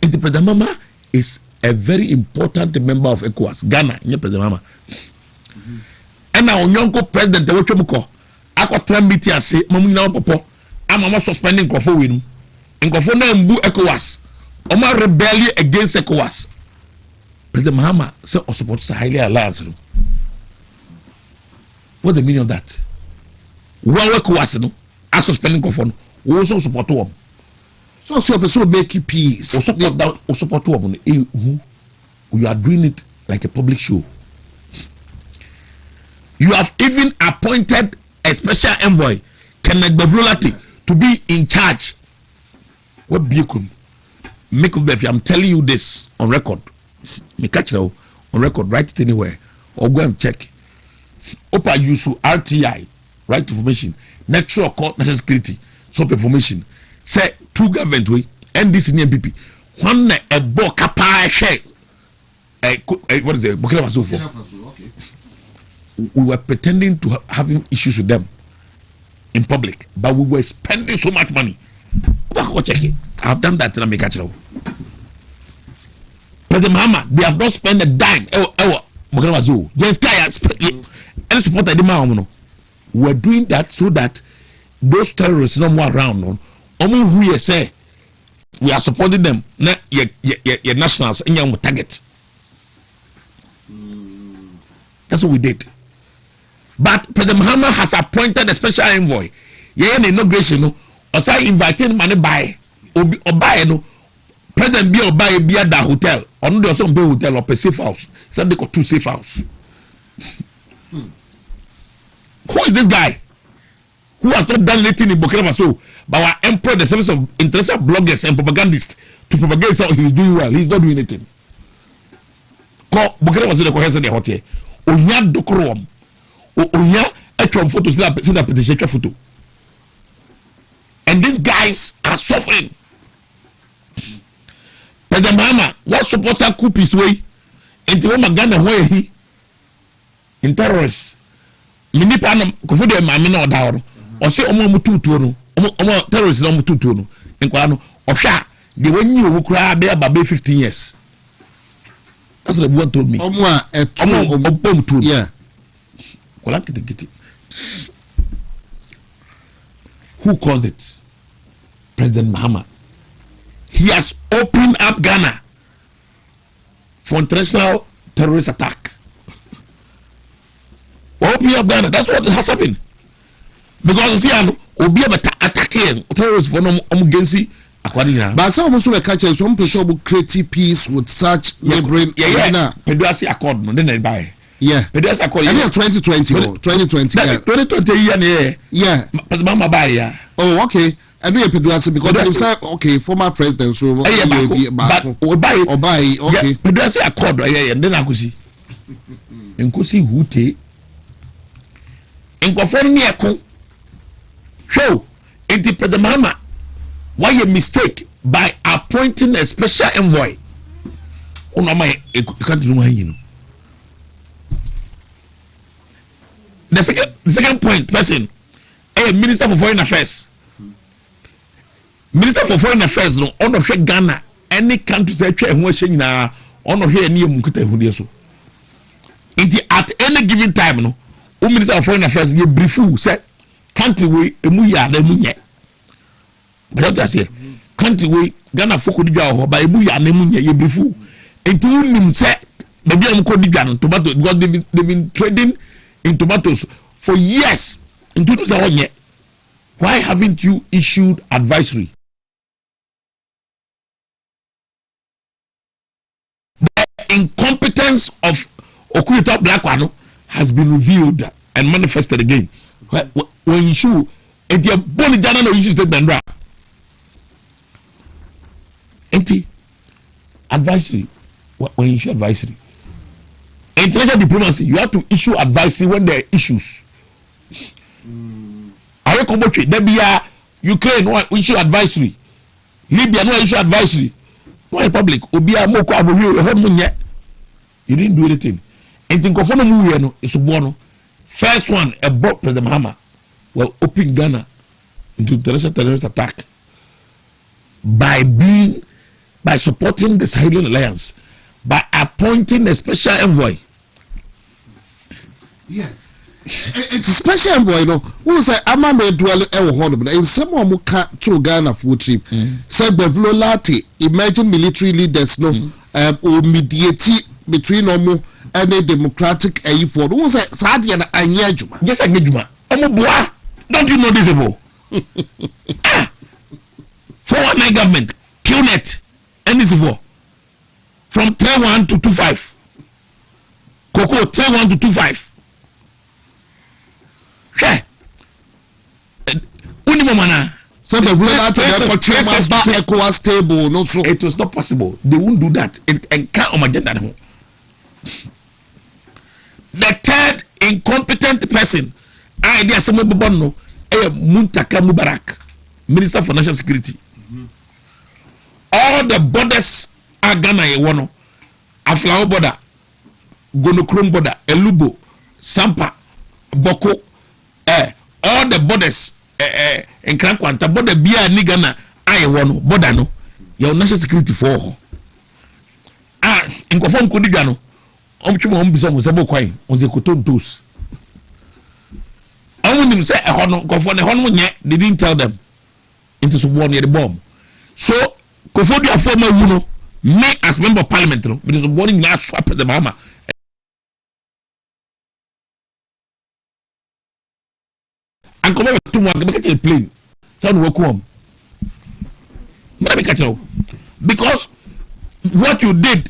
And the President Mama is a very important member of ECOWAS, Ghana, President Mama. And now young president the Wachomuko, I got 10 meetings and say, Mamma Popo, I'm suspending Kwaku win. And Kwaku na mbu ECOWAS. Oma rebellion against ECOWAS. President Mahama said, "O support Saheli Alliance." What the meaning of that? Well, ECOWAS no, I suspending Kwaku. We also support them. So person make peace. O support them. You are doing it like a public show. You have even appointed a special envoy, Kenneth Bevlolati, to be in charge. What Bikum? I'm telling you this on record. Me catch now on record, write it anywhere or go and check. Opa Yusu RTI, right to information, natural court, national security, sub information. Say 2 government way, NDC and MPP. One a bo kapa share. What is it? Burkina Faso for. Okay. We were pretending to having issues with them in public, but we were spending so much money. Go check it. I have done that in America. President Mahama, they have not spent a dime. Yes, and support the we're doing that so that those terrorists no more around. Who you say we are supporting them, your nationals and your target. That's what we did. But President Mahama has appointed a special envoy. Yeah, the inauguration, or say inviting money by or buy no President be or buy be at the hotel, or no some be hotel or a safe house. So they got 2 safe house. Who is this guy? Who has not done anything in Burkina Faso, but our employ the service of international bloggers and propagandists to propagate how he's doing well. He's not doing anything. Ko Burkina Faso the coherence the hotel. Onya dokrom. Onya etwa photo see that petition photo. And these guys are suffering. President Mahama, what supports a coup is way into Ghana where he in terrorists. Minipa no kofu de mame na oda o se omo mututu no omo terrorists no mututu no nkwa no ohwa de wanyi omu kura be aba 15 years. That's what one told me. Omo mututu. Yeah. Kola kitikiti. Who caused it? President Mahama. He has opened up Ghana for international terrorist attack. Open up Ghana. That's what has happened. Because you see, Obi attacking terrorists for no against. But some also we catch some people who create peace with such neighboring. Yeah. Peduasi accord no then buy. Yeah. Peduasi accord. And 2020. 2020. 2020 year. Yeah. But Mama buy ya. Oh, okay. I do Peduasi because they say okay, former president so but buy okay. Peduasi accord yeah then akusi. Nkusi hute. Nkofon ni ekon. Show into President Mahama. Why a mistake by appointing a special envoy? Oh no, my can't do you know. The second point, person, a Minister for Foreign Affairs. Minister for Foreign Affairs no on of Ghana any country say who na on of here near Mukuta who so. At any given time no, Minister of Foreign Affairs you brief you say country we emu ya na emu nye. but I say country way Ghana folk di dwa ho ba ebu ya na mu nya ye brifu enti unim say baby am ko di dwa no tomato because they've been trading in tomatoes for years into the why haven't you issued advisory? The incompetence of Okurita Blackwano has been revealed and manifested again. When you issue a bony jana no issue statement, advisory. When you issue advisory, international diplomacy, you have to issue advisory when there are issues. I recommend there be Ukraine no issue advisory, Libya no issue advisory, no republic obia moko abowie you didn't do anything. And think of no is one first one about President Mahama will open Ghana into terrorist attack by supporting the Sahelian Alliance, by appointing a special envoy. Yeah. It's a special envoy, who say Amame dwell horrible. In some more to Ghana for trip. Said Bevlo Lati, emerging military leaders or mediate between Omo and the democratic for who say Sadia and Yajuma. Yes, I get Omo, don't you know this about? Forward my government, QNet, and this for from 31 to 25. Cocoa 31 to 25. It was not possible. They won't do that. It can't on agenda. The third incompetent person, idea someone Bobono, Muntaka Mubarak, Minister for National Security. All the borders are Ghana Ewano, Aflao border, Gonokrom border, Elubo, Sampa, Boko. All the borders in Krankwanta border bia ni Ghana I won border no your national security for in Kofon Kodi no omtwe mo bisa mo sebo kwai on ze koton tos amunim say e hono Kofon e hono nye they didn't tell them into so one near the bomb so Kofodi afoma wu no me as member of parliament no because so one na swap the mama and come over to one make a plane sound work home because what you did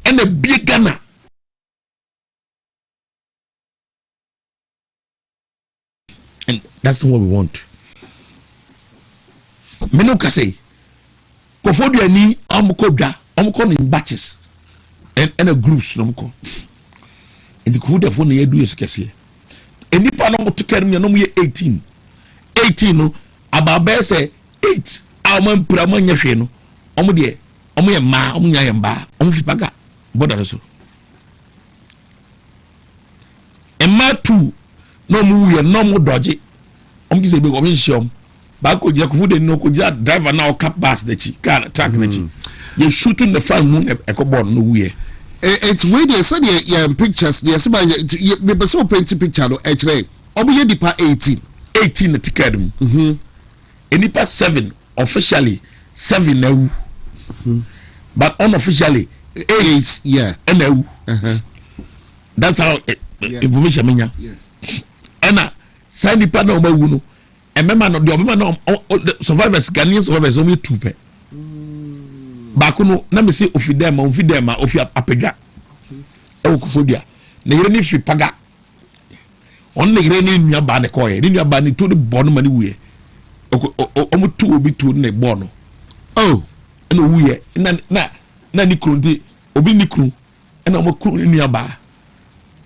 and a big Ghana and that's what we want. Menuka say Kofodia ni amuko in batches and a groups no muko and the Kofodia phone ye do yesu and nipa no to carry me no mu 18 no ababe say 8 amam prama nya hwe no omo de omo ye ma omo nya ye mba omo fi paga border so emma 2 no mu ye no mu doje omo ki say be omo nshom ba ko je ko fude no ko ja driver na o cap bus de chi car track na chi you shooting the fan moon e ko board no we it's way they said your pictures they say me so paint picture no echre omo ye dipa 18 na tikadum enipa 7 officially 7 now but unofficially 8 yeah now that's how information menya and sign the plan no wu no emema no the no survivors Ghanaian survivors only 2 pe baako no na me say ofidema ofi apagwa e wo Kofodia na yere ni fi paga on na yere ni nua ba ne koye ni nua ba ni to de bono mani wuye omo tu obi tu ne bono oh na wuye na ni kronti obi ni kru na omo kru ni nua ba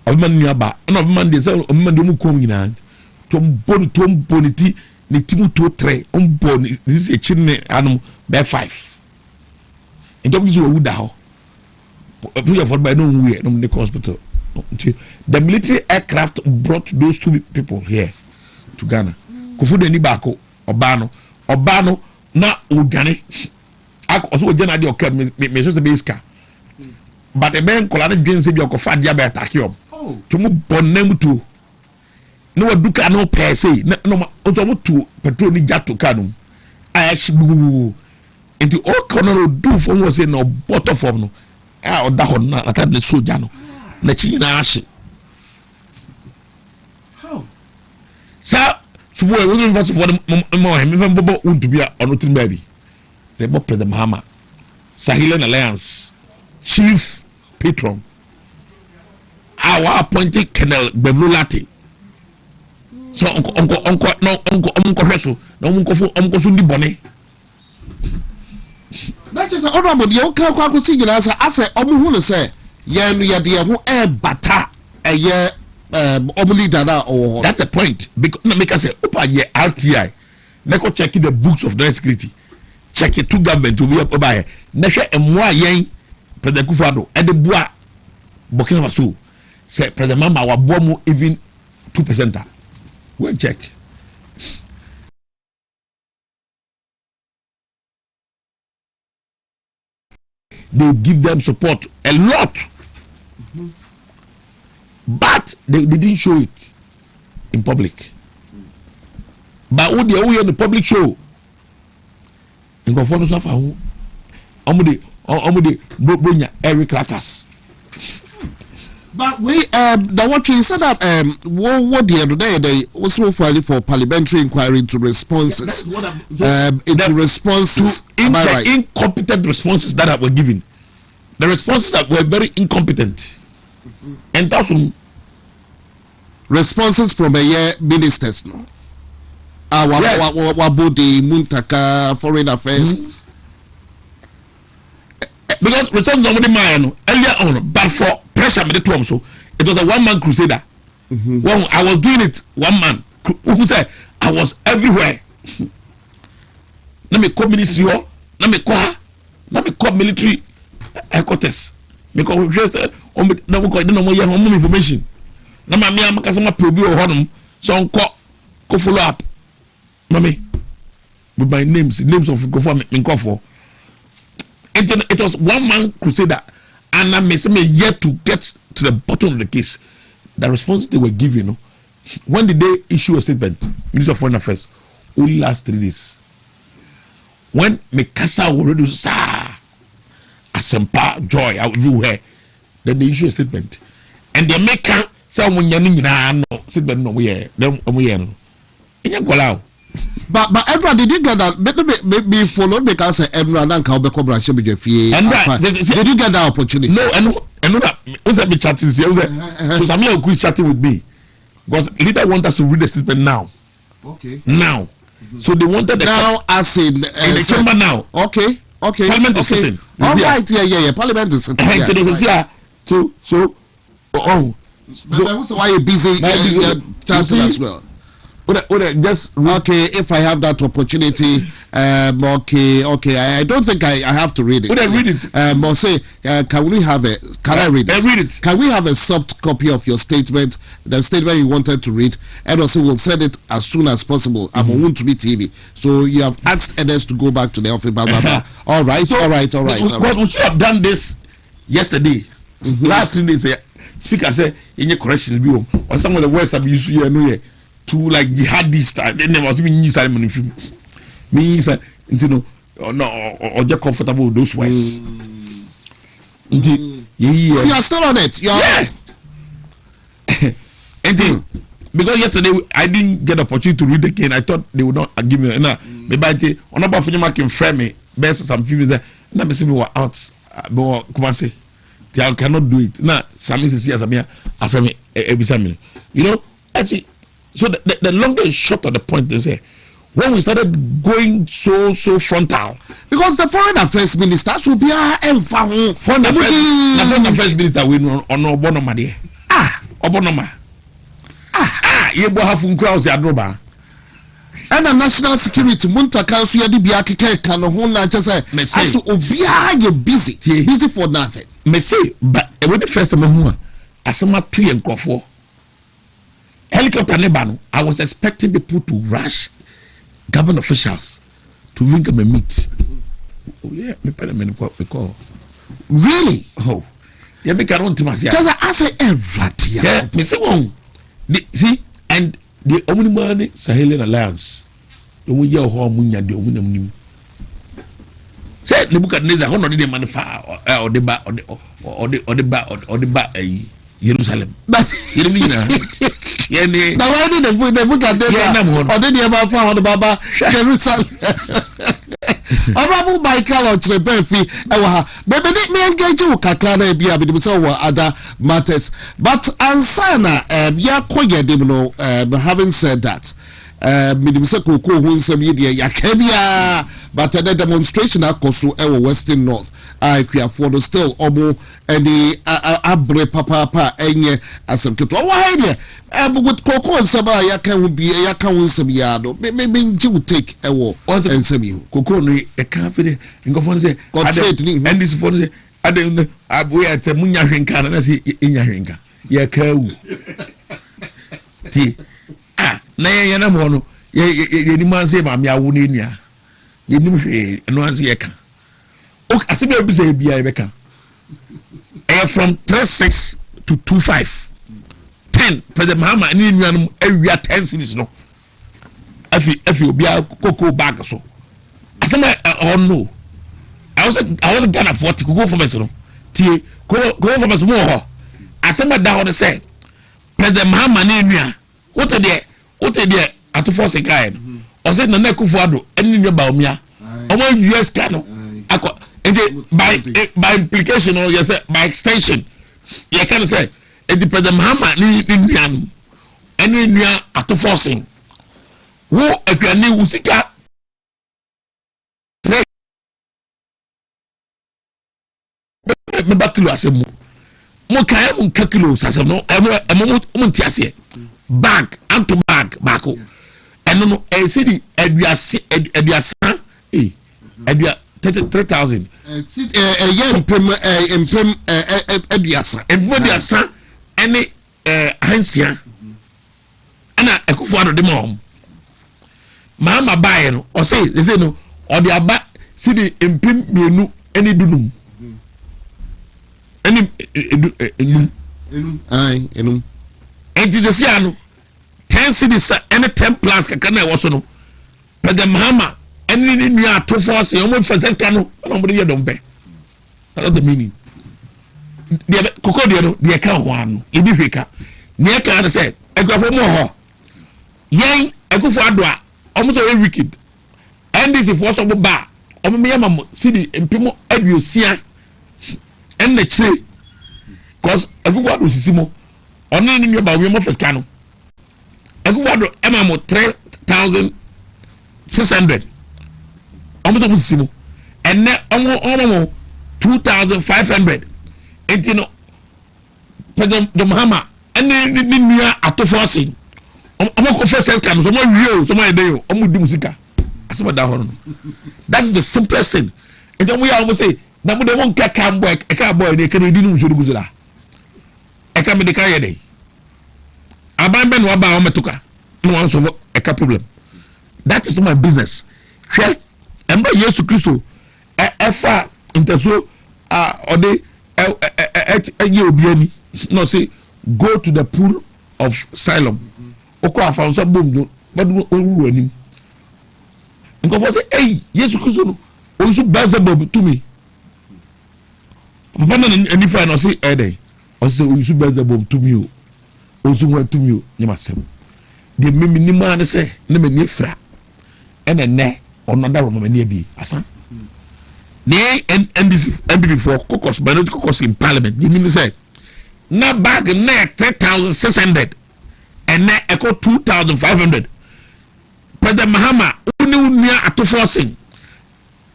obi man nua ba na obi man de say obi man de mu kom nyina to boniti ni timu to 3 boni this is a chinne anum be 5 and don't use wo da ho people for by no we no the hospital the military aircraft brought those 2 people here to Ghana Kofodia ni baako oba no na odwane also ojana de okam me so se be iska but e ben kola na dwen se bi okofa dia be attack yom to mu bonam to no duka no per se no so mo to petrol ni jato kanum ash into all corner do from was in no bottom form no or down na the soldier no na chi na ash How? Sir, so boy wasn't first for the more him bobo to be on nothing baby. The Bob President Mahama, Sahelian Alliance, Chief Patron, our appointed Colonel Bevulati. So uncle Reso, no uncle Sundi Bonnet. That is honorable. You can't quite see as I say, Omu say, Yan Yadia who air bata a year obli dada or that's the point. Because make us say, Opa ye RTI. Neko checking the books of the security. Check it to government to be up by Nasha and moi yen President Kufado and the bois Burkina Faso say President Mama wa bomu even 2%. We'll check. They give them support a lot, but they didn't show it in public. But who they in the public show? In conformity with who? Omudi Bonya Eric Crackers. But we the what you said that what the other day they also filed for parliamentary inquiry into responses. Into responses to incompetent responses that were given. The responses that were very incompetent. And that's responses from ministers no. Wabudi Muntaka Foreign Affairs. Because response nobody mind earlier on, but for pressure made it so it was a one-man crusader. When I was doing it, one man who said I was everywhere. Let me call ministry, let me call military headquarters. Me call information. Na me am kasa ma probi o honum so ko follow up. Mami, with my names of go for me for. It was one man crusader, and I may say yet to get to the bottom of the case. The response they were giving, when did they issue a statement? Minister of Foreign Affairs, only last 3 days. When Nkansah already saw Asempa joy everywhere, then they issue a statement, and they make someone no statement no we no. But Edward, did you get that? Maybe followed because Edward and Kaubeko branch with your fee. Did you get that opportunity? No, and that was a bit chatting. So Samuel who is chatting with me because leader want us to read the statement now. Okay. Now, so they wanted the now as in the chamber now. Okay. Parliament is sitting. All right, yeah. Parliament is sitting. So why you busy chatting as well? Just okay, if I have that opportunity, okay. I don't think I have to read it. Read it. Say, can we have a? Can I read it? Read it. Can we have a soft copy of your statement, the statement you wanted to read, and also we'll send it as soon as possible. I'm on WONTUMI TV, so you have asked others to go back to the office. Blah, blah, blah. All right. But we should have done this yesterday. Last 3 days, speaker said, "In your corrections, or some of the words I've used here, to like jihadist, then there was me Simon me or just comfortable with those words." You are still on it. Yes. Because yesterday I didn't get the opportunity to read again. I thought they would not give me maybe I say on about for can frame me best some few there. Now me see me were out but come on say I cannot do it. Now Sami see as I frame me every time. You know, actually. So the longer and short of the point is here, when we started going so frontal, because the foreign affairs minister should be foreign affairs minister we on Obonoma there. Obonoma. You go have crowds adroba. And the national security munta council yadi biakike kano hona just say so obia you busy for nothing. Me say but when the first time who asema 2 enkofo helicopter nebano, I was expecting people to rush government officials to ring them a meet. Oh yeah, me pay me call. Really? Oh, yeah, me can't to myself. Just I say yeah, me say one. See, and the only money Sahelian Alliance, the one year home munya the only say Nebuchadnezzar hono de man fa or the ba Jerusalem. But Yeremina. Yene. Now why did the book at or did you ever found the Baba Jerusalem? Honorable Michael or Trebefi, maybe me engage you Kakana be able to other matters. But Ansana, ya koye demno, having said that, Midimsa Koko who some media yakebia, but the demonstration akoso ewa Western North. I queer for the still omo and the abre papa enye asem keto. Why there? With Koko and Saba yaka will be a yaka won some yado. Maybe you take a war and some you. Koko no a company and go for say and this for say I don't know. I boy at a munya rinka and I say in your rinka. Yaka. Na yana mono ye ni man say ma wuni nia ye nim hwe no anse ye ka o asebe bi say bia ye beka from 36 to 25 10 president Mahama ni nuanum awia 10 cities no afi obi koko bag so asema no I was Ghana 40 go for me so tie go for me so mo ho asema da ho say president Mahama ni nua what there at force guy or said na kufuado any new baumia omo US cano by implication or yes by extension you can say it depends Mahama ni nuan any new at forcing wo aduane usika me bakilo asemu mo kan mo kakilo asemu no emo ntiase bag and to bag bako and no city eduasa 33,000 eduasa any hansia ana ekufuado de mom mama buy no or say they say no or the aba city empim mienu any dunum any enum and the siano 10 cities and 10 plus kakana was no but the Mahama and you are to force you for says cano nobody you don't pay that's the meaning the cocodio the account one you be fika near can say I go for more yang I go for adwa almost very wicked and this if was a bar or me city and people edusia and the tree because I go what was simo only in your about we first cano Ekuwado emamo 3,600 almost simo and ne omo 2,500 entino president Mahama ene ni nua atoforcing omo ko first cano so mo wieo so mo edeyo omo di musika asema da hono that is the simplest thing and then we almost say na mo de won kaka boy eka boy de kene di nu so guzula eka me de ka yede abambe no aba o metuka no one solve a problem that is not my business hwe emba Yesu Kristo efa inteso ode ye obiani no say go to the pool of Siloam okwa afa so bomdo badu owu anim nko for say hey Yesu Kristo no o so Beelzebub to me papa na any friend no say ede o say o so Beelzebub to me ozu want to me nyamasem de minima ne se ne mani fra ene ne onoda ro mani abi asa ne and before caucus but not caucus in parliament the mean say na bag na 3,600 and na echo 2,500 president Mahama uni unia atoforcing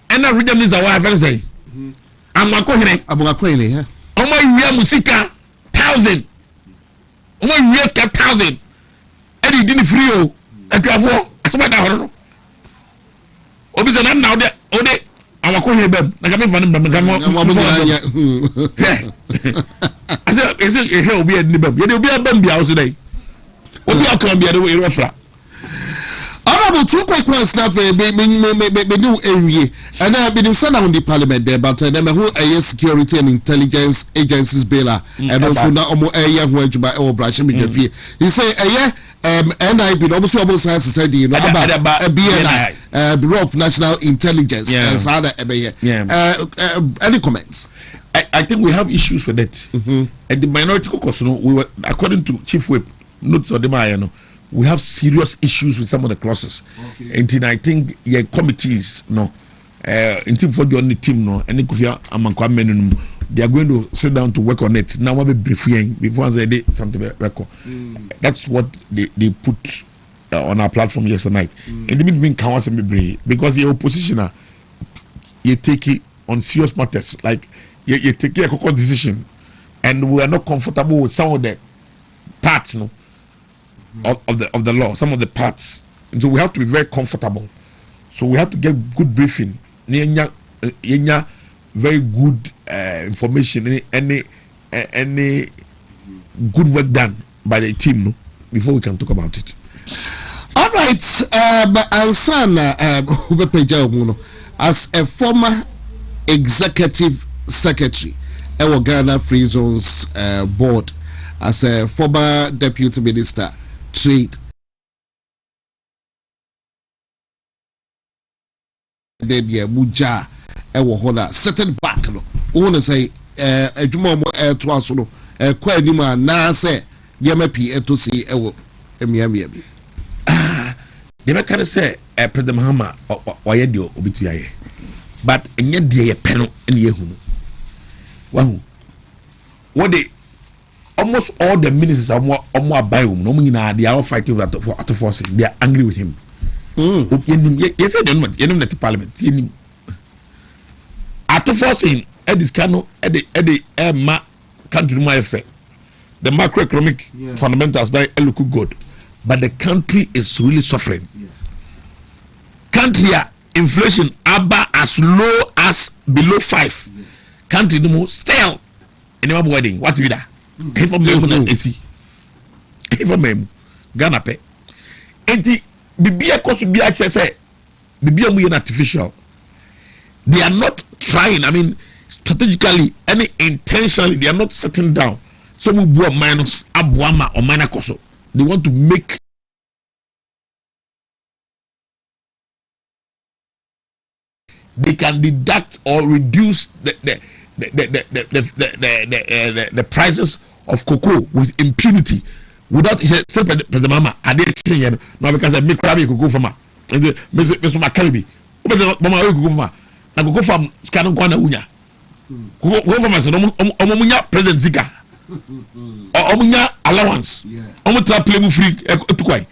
and na region is our very say amako hene ha omo wiya musika 1,000 omo wiya ska 1,000 edi dini free o atwafo asema da horo no obi se na ode amako hene bem na ka me fa ne bem anya ase ehe obi edi bem ye de obi abem bia o se dai obi akon bia de we refra Honorable, two questions now for me do area and I been sent on the parliament there, but then who a security and intelligence agencies bill and also now area who by our branch me he say NIB obviously almost science society you know about BNI Bureau of National Intelligence any comments? I think we have issues with it. And the minority caucus, we were, according to Chief Whip notes on the we have serious issues with some of the clauses. And I think committees in team for the team and they are going to sit down to work on it. Now we brief before they did something record. That's what they put on our platform yesterday night. And they mean because the opposition you take it on serious matters like you take a cocoa decision, and we are not comfortable with some of the parts of the law, some of the parts, and so we have to be very comfortable. So we have to get good briefing, very good information, any good work done by the team before we can talk about it. All right, as a former executive secretary at Ghana Free Zones board, as a former deputy minister trade, then muja ewo setting back no we want to say adwuma mo to aso no kwa anima na say dia mapi eto si ewo emiamia bi they make can say President Mahama oye de obitu aye but enye de ye pe no ene ye hunu wahu what they almost all the ministers are more abayum no nyina they are all fighting for force. They are angry with him. Yes, they don't know the parliament. At forcing this kind of ma country my effect. The macroeconomic fundamentals they look good, but the country is really suffering. Country inflation about as low as below 5. Country no more still in our wedding. What we da? If I'm Ghana pay. Enti bibia koso bia say bibia mu artificial. They are not trying, I mean strategically any intentionally they are not sitting down. So we bo minus abuama or minor koso. They want to make they can deduct or reduce the prices of cocoa with impunity without President Mama Adesanya no because I make crabby cocoa farmer and Mr. Makalibi Mama cocoa farmer na cocoa farm scan kwa na unya cocoa farmers omunya President Zika omunya allowance omu tra play free etukwai.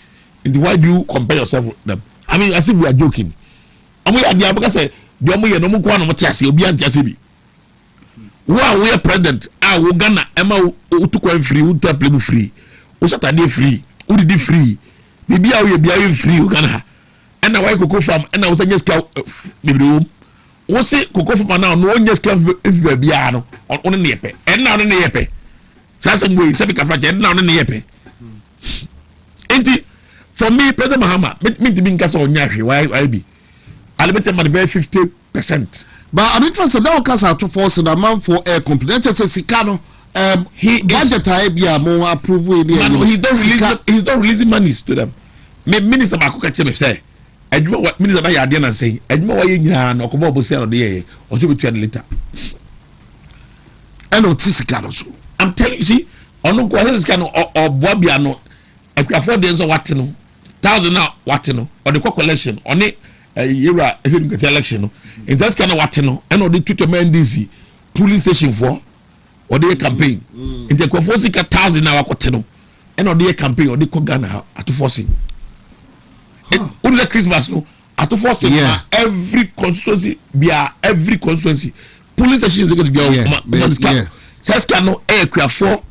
Why do you compare yourself with them? I mean as if we are joking. Omu ya dia because say the omu ye no mu kwa no mutiase obi antiase bi. We are president. We Ghana. Emma utukwa free. Utu free. Usatade free. Udidi free. Bibi we free. Ghana. Ena why cocoa farm. Ena usa nyeska bibi. Ose cocoa farm now. No nyeska if baby ano. One ne yepe. Ena one ne yepe. Sasa mwe. Sabi kafrache. Ena one ne yepe. Enti for me, President Mahama. Me to be nkasa onyashi. Why be? Alimete madebe 50%. But I'm interested now because I to force the man for a complaint. Just say Sikano, he budget I more approval. He don't release money to them. Minister Bakuka Cheme say, I do what Minister Bayadian say, I know why you no come up with the or to be 20 later. I know Tisicano. I'm telling you, see, on no Quasicano or Bobiano, I can afford the answer what no, 1,000 now what no, or the collection on it. Era election in that kind of what no and or the Twitter man DC police station for or the campaign in the forcing 1,000 hour quatino and or the campaign or the Ghana at forcing only Christmas no at forcing every constituency every constituency police station is going to be says cano aircraft for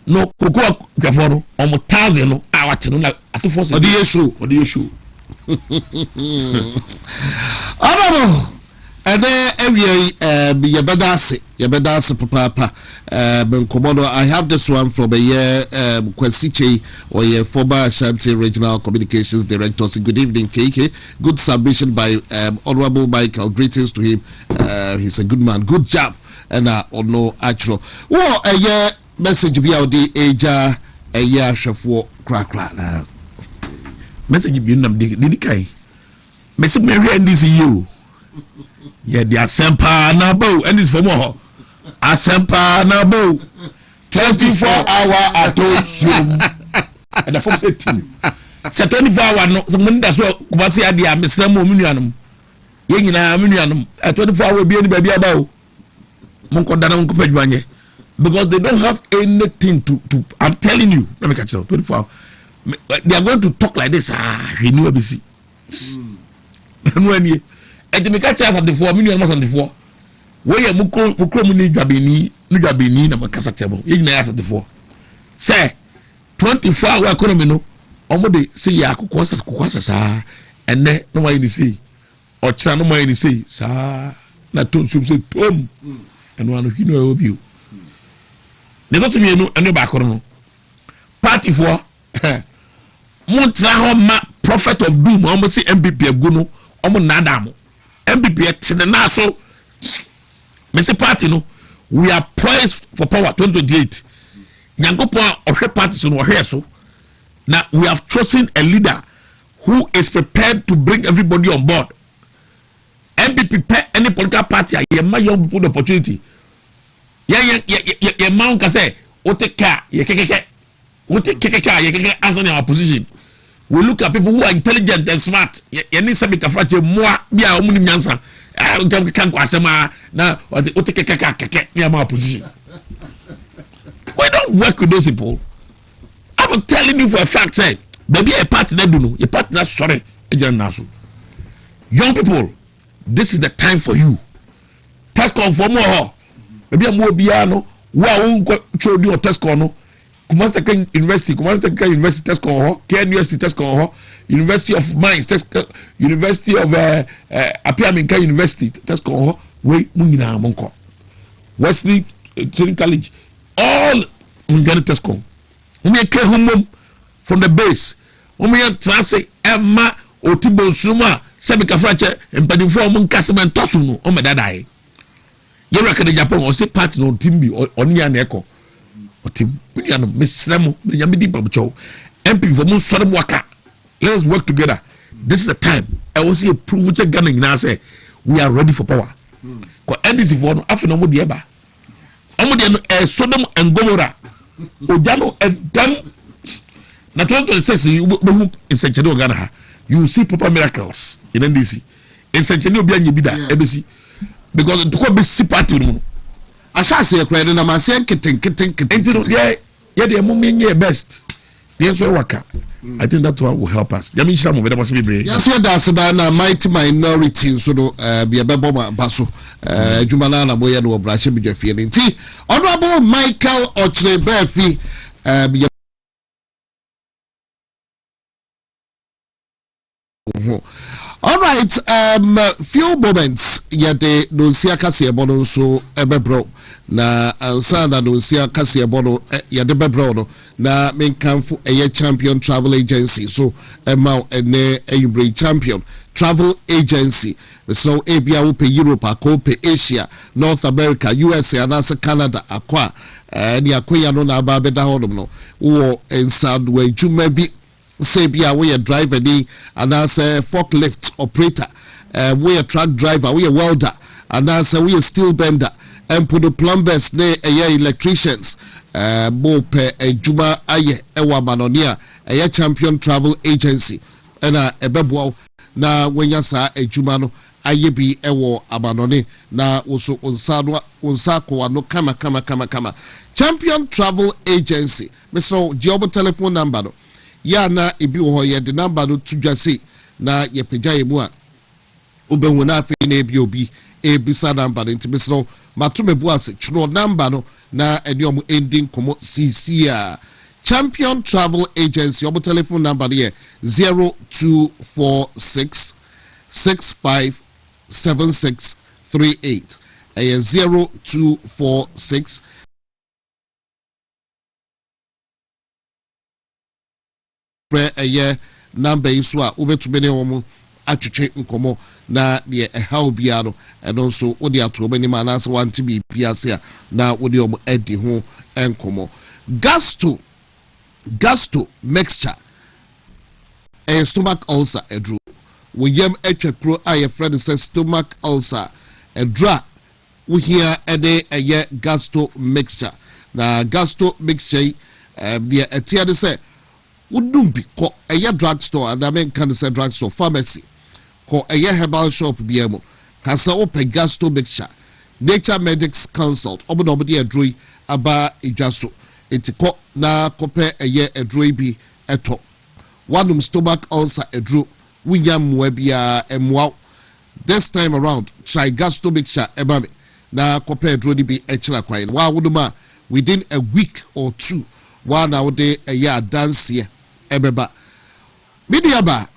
no cocoa no almost 1,000 no hour no at forcing the issue Honorable, and then every Yabedase Papa Benkomodo. I have this one from a year Kwesiche or your former Ashanti Regional Communications Director. So good evening, KK. Good submission by Honorable Michael. Greetings to him. He's a good man. Good job. And no actual. Well, a year message be out the age a year chef crack. message bi nam di kai message me hwe ndisi you yeah the asempa na bo and this for more asempa na bo 24-hour attention and the form say team say 24-hour no so mun da so kubasi ade a mesra mo munuanum ye nyina munuanum 24-hour bi ani ba bia ba o mun ko dana mun ko padwanye because they don't have anything to I'm telling you let me catch you 24 they are going to talk like this he knew ABC when you and me catch us at the 4 million on the 4 where you mukro mu ni dwabeni na makasa tebo ye nyina at the 4 say 24-hour economy no omo de say ya kokwa sa ene no why ni say ocha no why ni say sa na ton sum say tom and one of you know obi they got to me no ene ba koro no party for montra ho ma prophet of doom omo say MPP agu no omo nada mo MPP tene na so me say party no we are poised for power 2028 nyankopon ohwe party so no ohwe so now we have chosen a leader who is prepared to bring everybody on board. MPP pay any political party ye ma young people the opportunity ye man ka say o take care ye keke answer our position. We look at people who are intelligent and smart ye need sabi ka frache moa bia o muni nyansa kan ko asema na o take keke near my position. We don't work with those people. I'm telling you for a fact, say, baby, a partner do no, a partner sorry, young people, this is the time for you. Test call for more. Maybe I'm more piano. Wow, show you a test call no. Kumasi University test call, University test call, University of Mines test, University of Apiaminka University test call. Wait, Mungina Monko, Wesley Training College, all Mungana test call. We came home from the base. We are transit Emma Otibo Suma, Sebika Fracha, and Padifo Munkasam and Tosuno, on my dadai. You reckon the Japan or say party no Timbi or Nian Echo or Tim Miss Samu, Yamidi Babucho, MP for Musalam Waka. Let's work together. This is the time. I will see a proof which gunning now say we are ready for power. Because NDC for Afinomo Dieba. Omo Sodom and Gomorrah. Ojano done. Na 2026 you in Century Ghana you will see proper miracles in NDC. In Century obi anye bida ebesi because to ko be see party no. Asha say kra na ma say keten. Yeah the moment best. The so waka. I think that one will help us. Jami shamo be da be. Yes that's na mighty minority so do be bebo baso jumana na boye no brache bi dwafie nti honorable Michael Ochrebefi all right few moments yede no sia kase ebono so ebebro na ansa na no sia kase ebono yede bebro no na menkanfo eye champion travel agency so emma ene ayubre champion travel agency so ebia wo pe Europe akọ pe Asia North America USA and also Canada akwa ni akoya no na aba beda hodom no wo inside we juma bi say bia we driver ni and as a forklift operator we a truck driver we a welder and as we a steel bender and put the plumbers ne electricians mo pe juma aye ewa manonia champion travel agency na ebebo na wenya sa ejuma no aye bi ewo abanone na woso onsa ko no kama champion travel agency Mr. Job telephone number no ya na ebi wo ye de number no tudwase na ye pagya emu a obehu na afi na ebi obi ebisa number nti Mr. matumebu ase chro number no na eni omo ending komo cc a Champion Travel Agency, your telephone number here 0246 657638. 0246 number is what over to many women atwetwe nkomo na de how bia no and also wo de ato many man as want to be biase na wo de om edi ho enkomo Gusto mixture a stomach ulcer edru wo yam etwekro a friend says stomach ulcer edra we here ede eye gasto mixture na gasto mixture the etia de say wodum bi ko eye drugstore and I mean can say drugstore pharmacy ko eye herbal shop bi emo ka say open gasto mixture nature medics consult obodo de edroi aba idwaso etiko na kope eye edroi bi eto one stomach ulcer edro winya mwa bia emwa this time around try gasto mixture ebame na kope edro di bi echira kwan wa woduma within a week or two wa na wode eye dance ebeba mediaba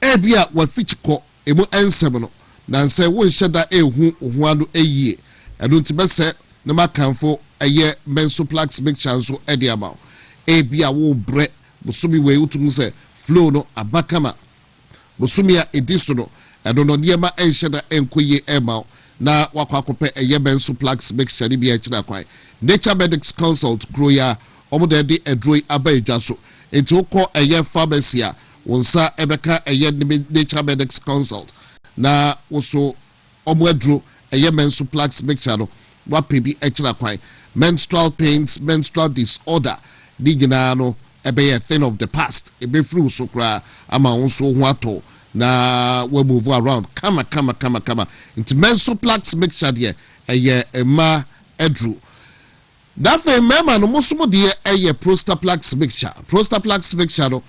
ebia wa fichiko emu ensem no na nse wo nheda ehu ohuano eyie eno ntibese na makanfo eye mensoplax mixture so ediama ebia wo bre busumi we utum se flow no abakama busumi ya edisto no eno no niema enhyeda enkoye ema na wakwakope eye mensoplax mixture ni bia kira kwan nature medics consult groya omo de edroi aba edwaso enti ukọ eye pharmacy a wonsa ebeka eye nature medics consult na also omo edro eye mensoplax mixture no wapebi ekira kwan menstrual pains menstrual disorder digina no ebe a thing of the past ebe free so kra ama wonso ho ato na we move around kama into mensoplax mixture de eye ema edro dafe mema no musumo de eye prostaplax mixture no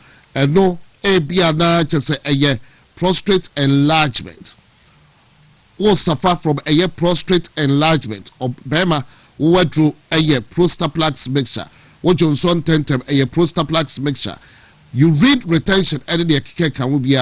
no ebia na chese eye prostate enlargement will suffer from a prostate enlargement or bema who a prostaplax mixture what Johnson tentem a prostaplax mixture urine retention and the kike can be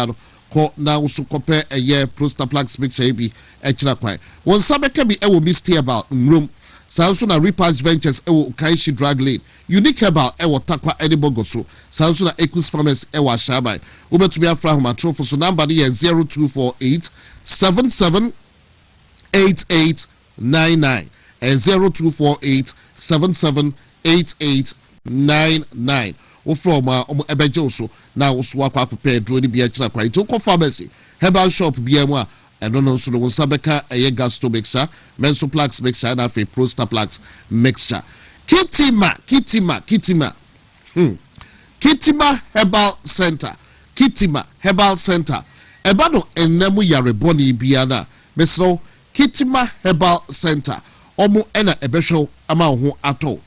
ko na so compare a prostaplax mixture be extra kwai one sabeka be will be stay about room Samsung Repatch Ventures ewo Kaishi drug lane unique about ewo takwa edibogo so Samsung Equus Farmers ewo shabai ubetumi afra homa trofo so number the 0248 77 8899 and 0248 77 8899 o from ebeje so na wo so akwa prepare dro ni bia kira kwa ito ko pharmacy herbal shop bia mu a eno no so no sabeka eye gasto mixture mensoplax mixture na fe prostaplax mixture kitima herbal center eba no enemu yare boni bia na mesro Kitima Herbal Center omo ena ebehwe ama ho ato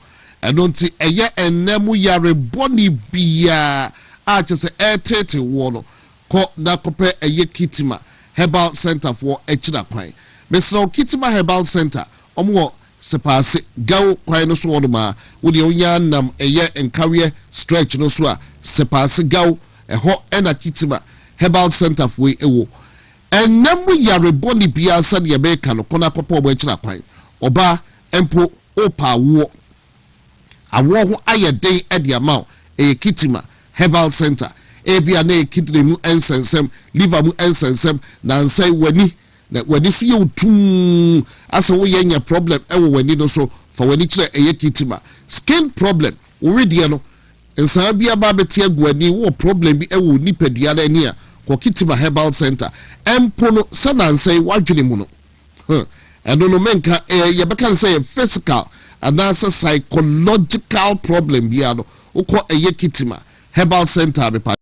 eno nti eye enemu yare boni bia a chese etete wo no ko na kope eye Kitima Herbal Center for echira kwan mesro Kitima Herbal Center omo sepase gawo kwan no so wodoma wode onya nam eye enkawe stretch no so a sepase gawo eho ena Kitima Herbal Center for ewo enemu yare boni bia sade ye meka no kona kopo obo ekira kwan oba empo opa awo ho ayeden ede amount Kitima Herbal Center ebia na kidney mu ensensem liver mu ensensem na nsai wani so ye utum asa wo ye nya problem ewo wani no so fa wani kire Kitima skin problem already no nsa bia ba betia guani wo problem bi ewo nipadua na ani a ko Kitima Herbal Center empo no sanansai wadwene mu no eno no menka ye beka say physical and that's a psychological problem bia no uko Kitima Herbal Center be pa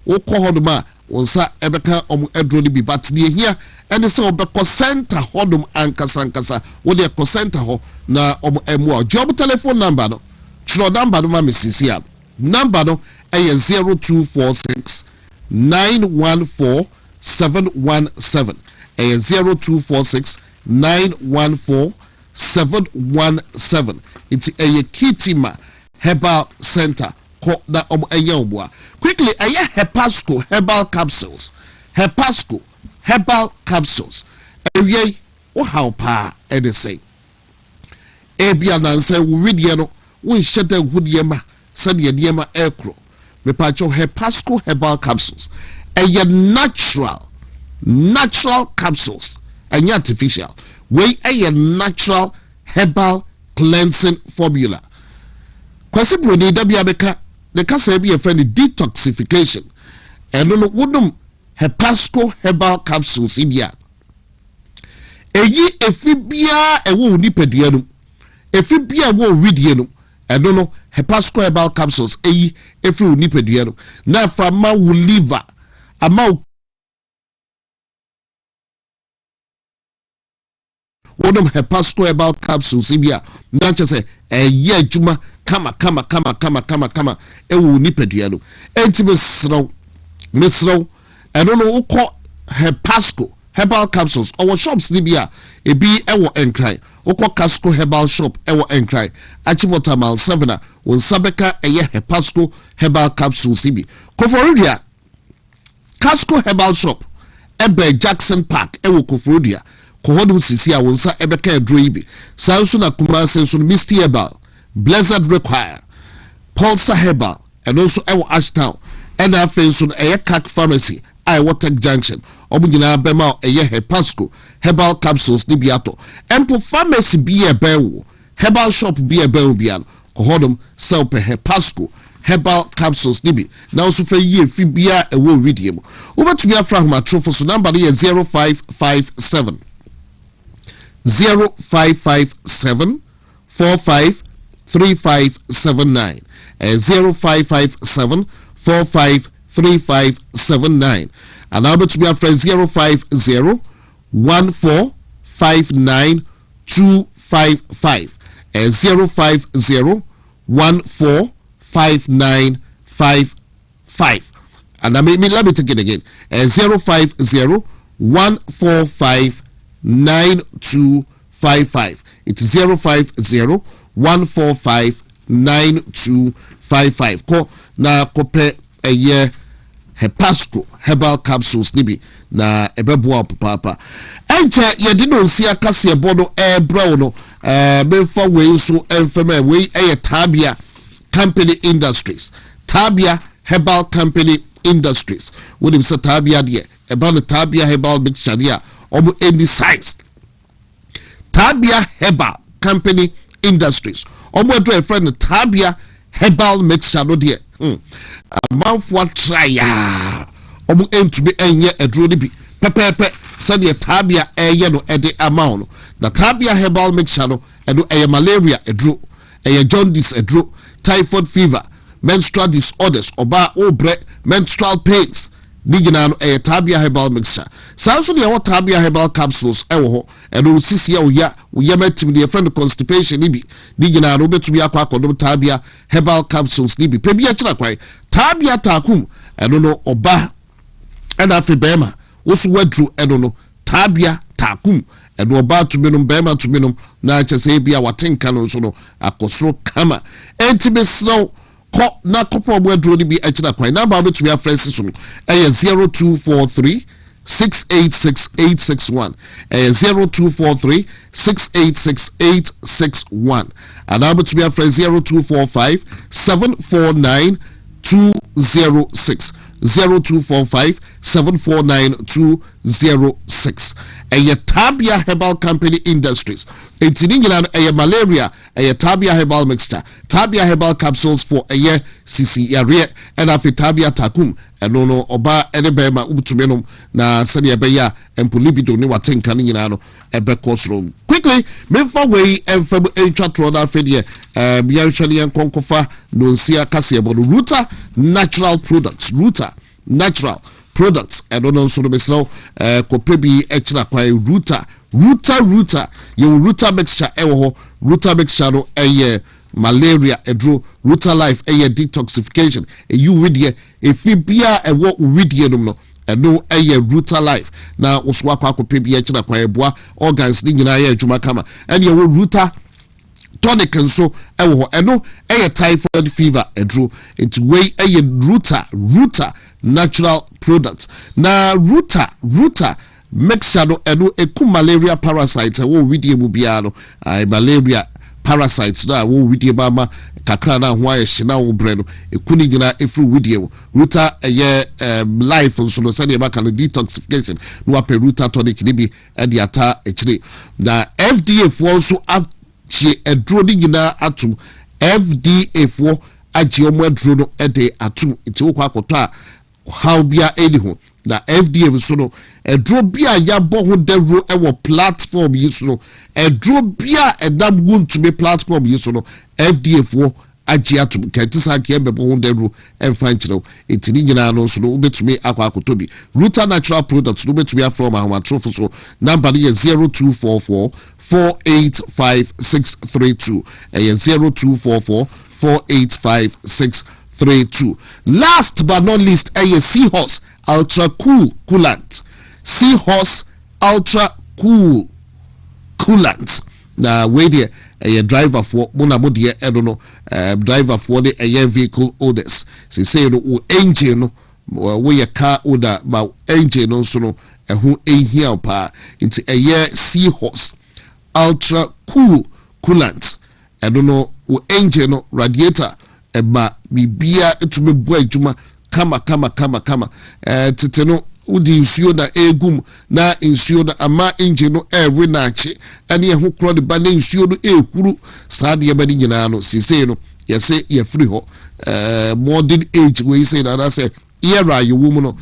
uko hoduma onsa ebeka omu edro ni bi but ne hia ene se obeko center hodum ankasa wo de ko center ho na omu emu job telephone number no tro number no ma mesisi a number no 0246 914 717 0246 914 717 it's Kitima Herbal Center ko na enya obua quickly Hepasco Herbal Capsules ewie wo how pa e say ebia na nse wo widie no wo nheda hudie ma sade de ma ekro me pa cho Hepasco Herbal Capsules natural capsules and artificial we natural herbal cleansing formula kwase broni da bia beka the kasa be a friend detoxification and no wodum hepasco herbal capsules ibia eyi efibia ewo nipadua no efibia wo widie no and no hepasco herbal capsules eyi efri nipadua no na fa ma wo liver ama wodum hepasco herbal capsules ibia na chese eye adwuma kama ewo nipadua no enti mesro eno no ukọ hepasco herbal capsules our shops ni bia ebi ewo enkran ukọ casco herbal shop ewo enkran achimota mal 7 won sabeka eye hepasco herbal capsules ibi Koforodia casco herbal shop ebe Jackson Park ewo Koforodia kohodum sisi a won sa ebeka edro ibi sanso na kuma senso Misty Herbal Blessed Require Pulsar Herbal and also ewo Ashtown and afenso eye Kak Pharmacy I Water Junction obugina bema eye hepasco herbal capsules ni biato empo pharmacy bi ebewo herbal shop bi ebewo bian kohodum sell per hepasco herbal capsules ni bi na also fe ye fi bia ewo widiem obetumi afra homa trofo so number ye 0557 453579 0557 453579 and now to be a friend 050 1459 255 050 145955 and let me take it again 050 145 9255 it's 050 145 9255 ko na kope eye hepasco herbal capsules nibi na ebeboa papa enche yedi no nsia kase ebodo ebro no befa we so enfema we eye Tabia Company Industries Tabia Herbal Company Industries we dem say Tabia de eba no Tabia Herbal mixture dia omo any size Tabia Herbal Company Industries omo do a friend Tabia Herbal mixture no de amanfo try ya omo entumi enye edro de bi pepepe said Tabia eye no ede amount no na Tabia Herbal mixture no edo eye malaria edro eye jaundice edro typhoid fever menstrual disorders oba obre menstrual pains digina no Tabia Herbal mixture sanso de Tabia Herbal capsules ewo ho edo sisi ya metim de friend constipation ni bi digina no betumi akwa Tabia Herbal capsules ni bi pe bi akira kwai Tabia takum edo no oba ena afi bema wosu wadru edo no Tabia takum edo oba tuminum bema tuminum na chese bia watenka no so no akosoro kama enti ko na kopo wadru ni bi akira kwai number betumi afresi so no 0243 686 0243 686 861 and I'm to be a friend 0245 749 206 0245 749 206 Tabia Herbal Company Industries England malaria Tabia Herbal mixture Tabia Herbal capsules for CC area and afi Tabia takum no oba ene bema ubutumenum na sene beya empolibido ni watenka ni nyina no ebe kosro quickly mefa we emfam entwatro na afedie bia hwele enkonkofa no nsia kase ebodo Ruta natural products I don't know so the so kopebi extra kwa Ruta you Ruta mixture ewo Ruta mixture no malaria edro Ruta life detoxification you with ye efibia ewo with ye no no Ruta life na oswa kwa kopebi extra kwa eboa organs ni nyina adwuma kama and you Ruta tonic and so ewo eno typhoid fever edro it way Ruta natural products na Ruta mixture no eno eku malaria parasites wo widie mu bia no malaria parasites na wo widie mama kakra na ho aye na wo bre no ekuni gina efru widie wo Ruta life so no say maka no detoxification no ape Ruta tonic ni bi e de ata ekire na FDA for also che edro di gina atum FDA for agye omo aduro no ede atum nti wo kwa akoto a how bia edi ho na FDA so no eduro bia ya bo ho dawuro ewo platform yi so no eduro bia edam WONTUMI platform yi so no FDA for agye atum kentisa ke bebo ho dawuro emfa nkyerɛw etini nyina no so no ubetumi akwa akoto bi Ruta Natural Products no betumi afrom ahomatrofo so number is 0244 485632 0244 485632. Last but not least, a Seahorse Ultra Cool Coolant. Seahorse Ultra Cool Coolant. Now, wait there, a driver for Monamodi, I don't know, driver for the vehicle orders. Say, engine, where a car order, but engine also, who ain't here, into a year Seahorse Ultra Cool Coolant. I don't know. Engine no radiator eba bibia etume bo adwuma kama tete no udi nsuo na egum na nsuo na ama engine no ewe na ache ane eho kro de ba na nsuo no ehuru saade ye ba ni nyina no sise no yese ye free ho modern age we say na say era you woman no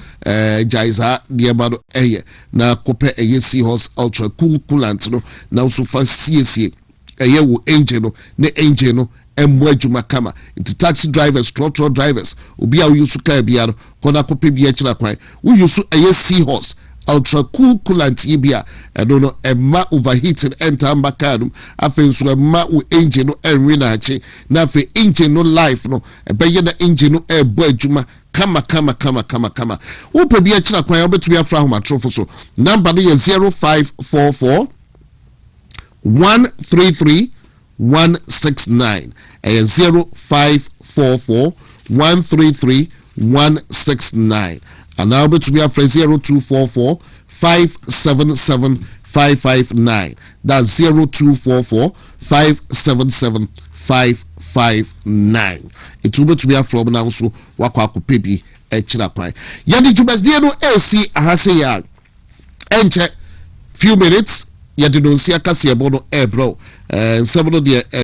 jaiza de ba no eye na kope eye Seahorse Ultra Cool Coolant no na so fa siesie eye wo engine no ne engine no emu adwuma kama into taxi drivers truck drivers obi a use car bia no kona kope bia kira kwan we use eye Seahorse Ultra Cool Coolant bia I don't know emma overheating enter mbakadum afenso emma wo engine no enwe na ache na fe engine no life no ebeye na engine no ebo adwuma kama wo pe bia kira kwan obetumi afra ahomatrofo so number no is 0544 133 169 0544 133 169 and now to be a 0244 577 559 that's 0244 577 559 it will be to be from now so wakwa pebi echira kwan yadi jubasdie no AC ahase ya enche few minutes yadi don sia kase ebo no bro several de